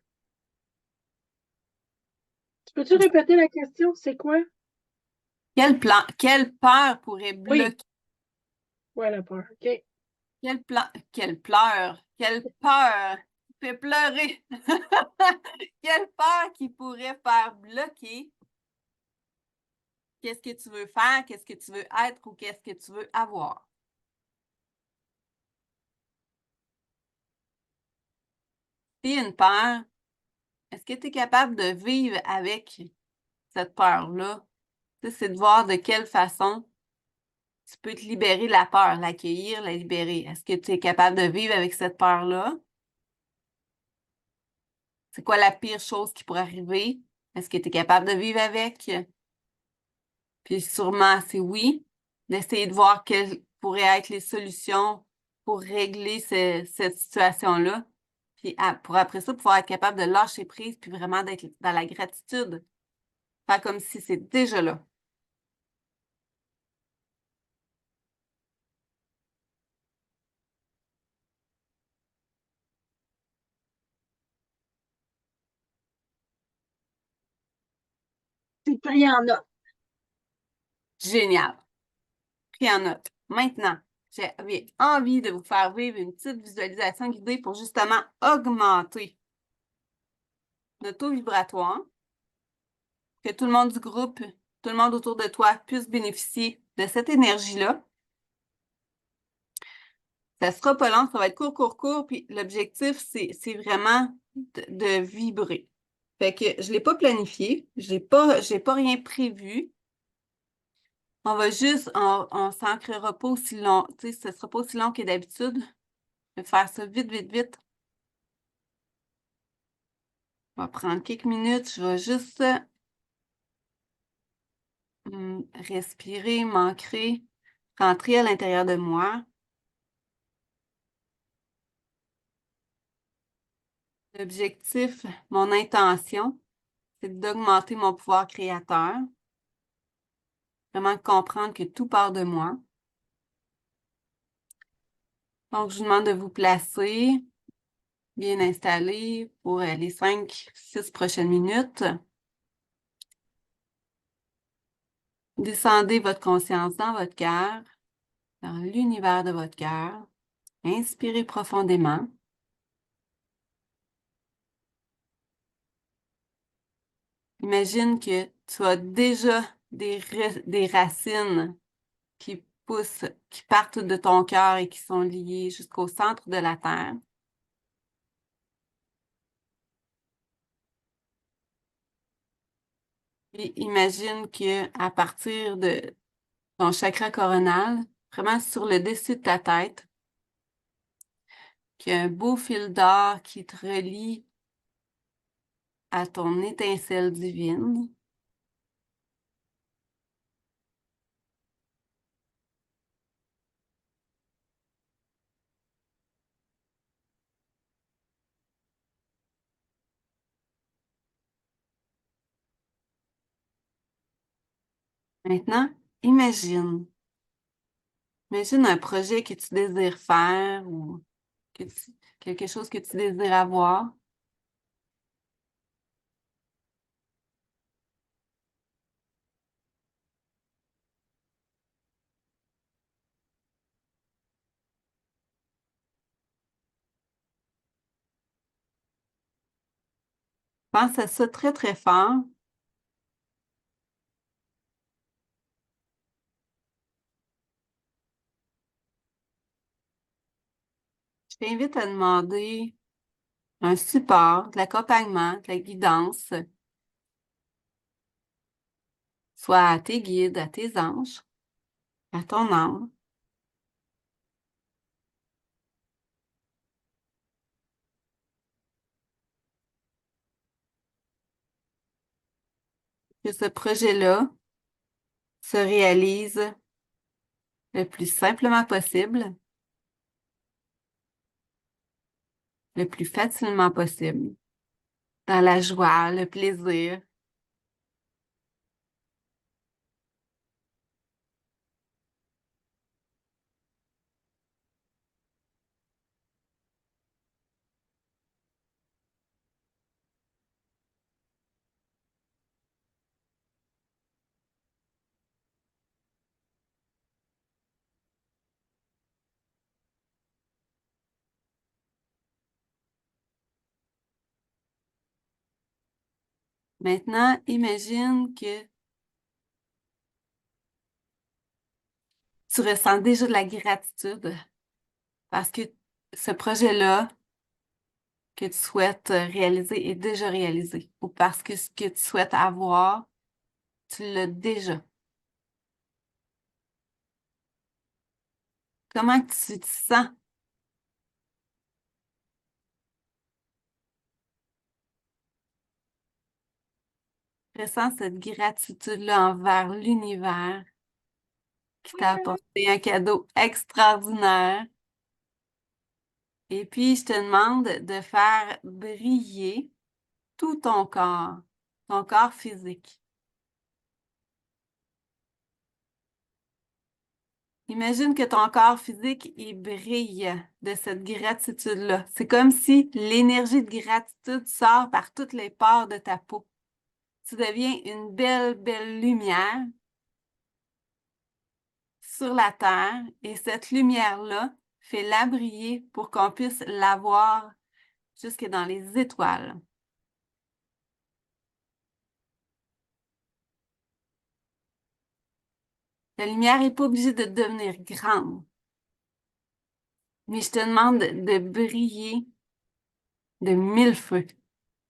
Tu peux-tu répéter la question? C'est quoi? Quelle peur pourrait Oui. bloquer? Ouais, la peur. OK. Quelle peur qui fait pleurer? Quelle peur qui pourrait faire bloquer? Qu'est-ce que tu veux faire? Qu'est-ce que tu veux être ou qu'est-ce que tu veux avoir? Puis une peur, est-ce que tu es capable de vivre avec cette peur-là? Tu sais, c'est de voir de quelle façon tu peux te libérer de la peur, l'accueillir, la libérer. Est-ce que tu es capable de vivre avec cette peur-là? C'est quoi la pire chose qui pourrait arriver? Est-ce que tu es capable de vivre avec? Puis sûrement, c'est oui, d'essayer de voir quelles pourraient être les solutions pour régler cette situation-là. Puis pour après ça, pouvoir être capable de lâcher prise, puis vraiment d'être dans la gratitude. Faire comme si c'est déjà là. C'est pris en note. Génial. Pris en note. Maintenant, j'avais envie de vous faire vivre une petite visualisation guidée pour justement augmenter notre taux vibratoire, que tout le monde du groupe, tout le monde autour de toi puisse bénéficier de cette énergie-là. Ça sera pas long, ça va être court, court, court, puis l'objectif, c'est vraiment de vibrer. Fait que je l'ai pas planifié, j'ai pas rien prévu. On va juste, on s'ancrera pas aussi long, tu sais, ce sera pas aussi long que d'habitude. Je vais faire ça vite, vite, vite. On va prendre quelques minutes, je vais juste respirer, m'ancrer, rentrer à l'intérieur de moi. L'objectif, mon intention, c'est d'augmenter mon pouvoir créateur, vraiment comprendre que tout part de moi. Donc, je vous demande de vous placer bien installé pour les 5-6 prochaines minutes. Descendez votre conscience dans votre cœur, dans l'univers de votre cœur. Inspirez profondément. Imagine que tu as déjà des racines qui poussent, qui partent de ton cœur et qui sont liées jusqu'au centre de la Terre. Et imagine que à partir de ton chakra coronal, vraiment sur le dessus de ta tête, qu'il y a un beau fil d'or qui te relie à ton étincelle divine. Maintenant, imagine. Imagine un projet que tu désires faire ou quelque chose que tu désires avoir. Pense à ça très, très fort. Je t'invite à demander un support, de l'accompagnement, de la guidance, soit à tes guides, à tes anges, à ton âme. Que ce projet-là se réalise le plus simplement possible, le plus facilement possible, dans la joie, le plaisir, Maintenant, imagine que tu ressens déjà de la gratitude parce que ce projet-là que tu souhaites réaliser est déjà réalisé ou parce que ce que tu souhaites avoir, tu l'as déjà. Comment tu te sens? Ressens cette gratitude-là envers l'univers qui t'a apporté un cadeau extraordinaire. Et puis, je te demande de faire briller tout ton corps physique. Imagine que ton corps physique, il brille de cette gratitude-là. C'est comme si l'énergie de gratitude sort par toutes les pores de ta peau. Tu deviens une belle, belle lumière sur la Terre et cette lumière-là, fais-la briller pour qu'on puisse la voir jusque dans les étoiles. La lumière n'est pas obligée de devenir grande, mais je te demande de briller de mille feux,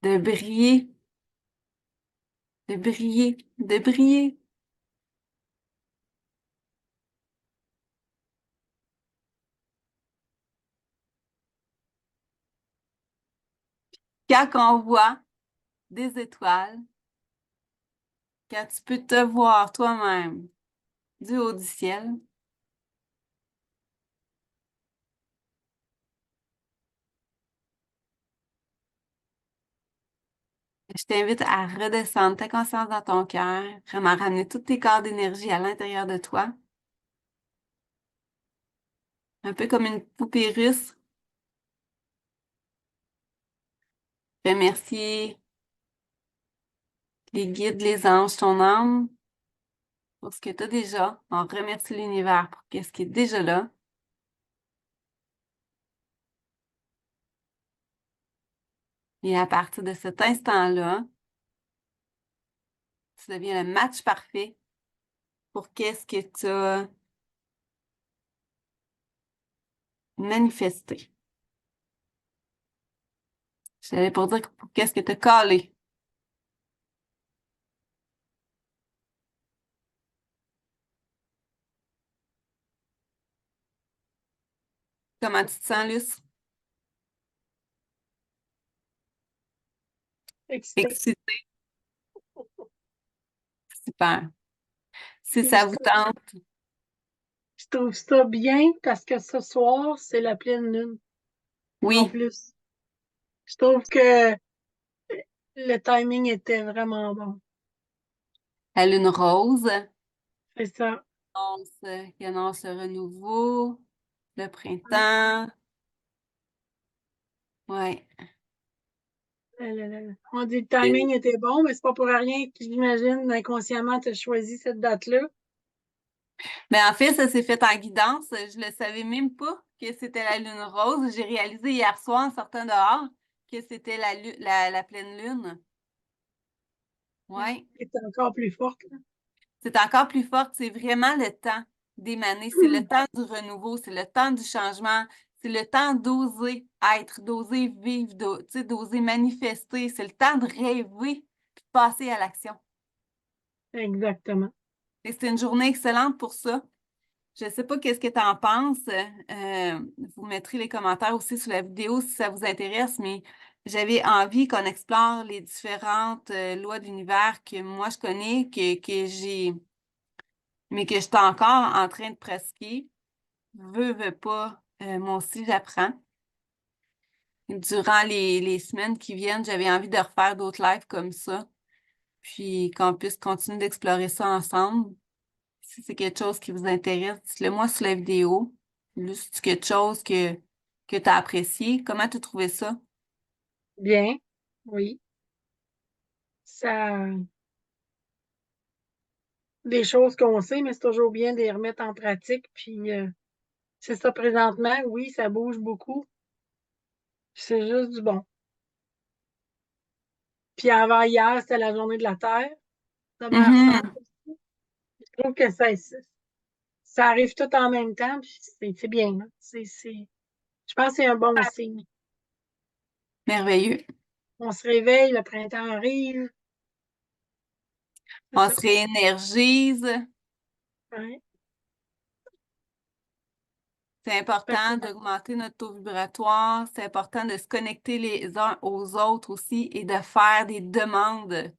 de briller, de briller, de briller. Quand on voit des étoiles, quand tu peux te voir toi-même du haut du ciel, je t'invite à redescendre ta conscience dans ton cœur, vraiment ramener tous tes corps d'énergie à l'intérieur de toi, un peu comme une poupée russe. Remercier les guides, les anges, ton âme pour ce que tu as déjà. On remercie l'univers pour ce qui est déjà là. Et à partir de cet instant-là, tu deviens le match parfait pour qu'est-ce que tu as manifesté. Je t'avais pour dire pour qu'est-ce que tu as collé. Comment tu te sens, Luce? Excité. Excitée. Super. Si Puis ça vous tente, je trouve ça bien parce que ce soir, c'est la pleine lune en oui, plus. Je trouve que le timing était vraiment bon. la lune rose C'est ça. qui annonce le renouveau, le Ouais. printemps. Ouais. On dit que le timing était bon, mais c'est pas pour rien que j'imagine inconsciemment tu as choisi cette date-là. Mais en fait, ça s'est fait en guidance. Je ne le savais même pas que c'était la lune rose. J'ai réalisé hier soir en sortant dehors que c'était la pleine lune. Ouais. Elle est encore plus forte, là. C'est encore plus fort. C'est vraiment le temps d'émaner. C'est le temps du renouveau. C'est le temps du changement. C'est le temps d'oser être, d'oser vivre, tu sais, d'oser manifester. C'est le temps de rêver puis de passer à l'action. Exactement. Et c'est une journée excellente pour ça. Je ne sais pas qu'est-ce que tu en penses. Vous mettrez les commentaires aussi sous la vidéo si ça vous intéresse, mais j'avais envie qu'on explore les différentes lois de l'univers que moi je connais, que j'ai, mais que je suis encore en train de pratiquer. Veux pas, moi aussi j'apprends. Durant les semaines qui viennent, j'avais envie de refaire d'autres lives comme ça, puis qu'on puisse continuer d'explorer ça ensemble. Si c'est quelque chose qui vous intéresse, dites-le moi sous la vidéo. Juste quelque chose que tu as apprécié. Comment tu as trouvé ça? Bien. Oui. Ça, des choses qu'on sait, mais c'est toujours bien de les remettre en pratique. Puis, c'est ça présentement. Oui, ça bouge beaucoup. C'est juste du bon. Puis avant hier, c'était la journée de la Terre, de Mère Terre. Mhm. Je trouve que ça arrive tout en même temps, puis c'est bien. Là. Je pense que c'est un bon signe. Merveilleux. On se réveille, le printemps arrive. C'est On ça. se réénergise. Ouais. C'est Fait que, important d'augmenter notre taux vibratoire. C'est important de se connecter les uns aux autres aussi et de faire des demandes.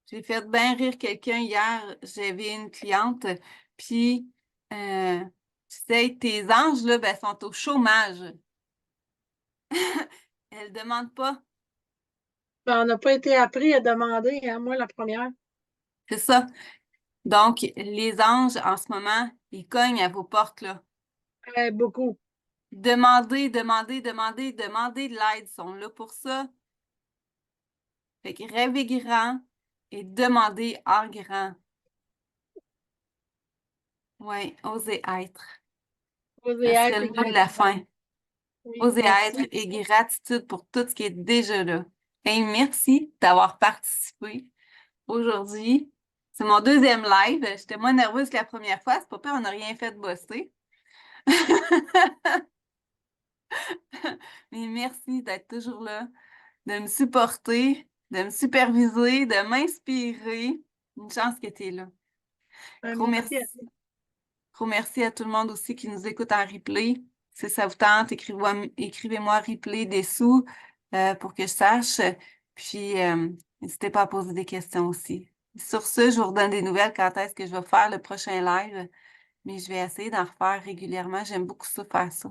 J'ai fait bien rire quelqu'un hier. J'avais une cliente, puis tu sais, tes anges, là, ben, sont au chômage. Elles ne demandent pas. on n'a pas été appris à demander, hein, moi la première. C'est ça. Donc, les anges, en ce moment, ils cognent à vos portes, là. Beaucoup. Demandez, demandez, demandez, demandez de l'aide. Ils sont là pour ça. Fait que rêvez grand et demandez en grand. Oui, osez être. Oser Ça serait être le et mot de la gratitude. fin. Oui, Oser être merci. et gratitude pour tout ce qui est déjà là. Et merci d'avoir participé aujourd'hui. C'est mon deuxième live. J'étais moins nerveuse que la première fois. C'est pas peur, on n'a rien fait de bosser. Mais merci d'être toujours là, de me supporter, de me superviser, de m'inspirer. Une chance que tu es là. Gros merci. Merci à toi. Gros merci à tout le monde aussi qui nous écoute en replay. Si ça vous tente, écrivez-moi replay dessous pour que je sache. Puis, n'hésitez pas à poser des questions aussi. Sur ce, je vous redonne des nouvelles quand est-ce que je vais faire le prochain live, mais je vais essayer d'en refaire régulièrement. J'aime beaucoup ça, faire ça.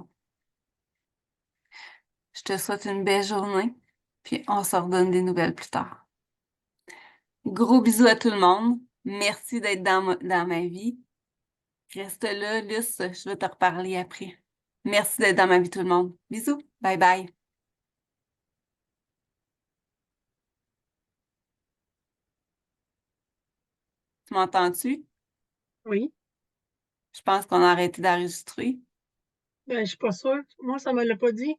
Je te souhaite une belle journée, puis on se redonne des nouvelles plus tard. Gros bisous à tout le monde. Merci d'être dans ma vie. Reste là, Luce, je vais te reparler après. Merci d'être dans ma vie, tout le monde. Bisous. Bye bye. Tu m'entends-tu? Oui. Je pense qu'on a arrêté d'enregistrer. Je suis pas sûre. Moi, ça me l'a pas dit.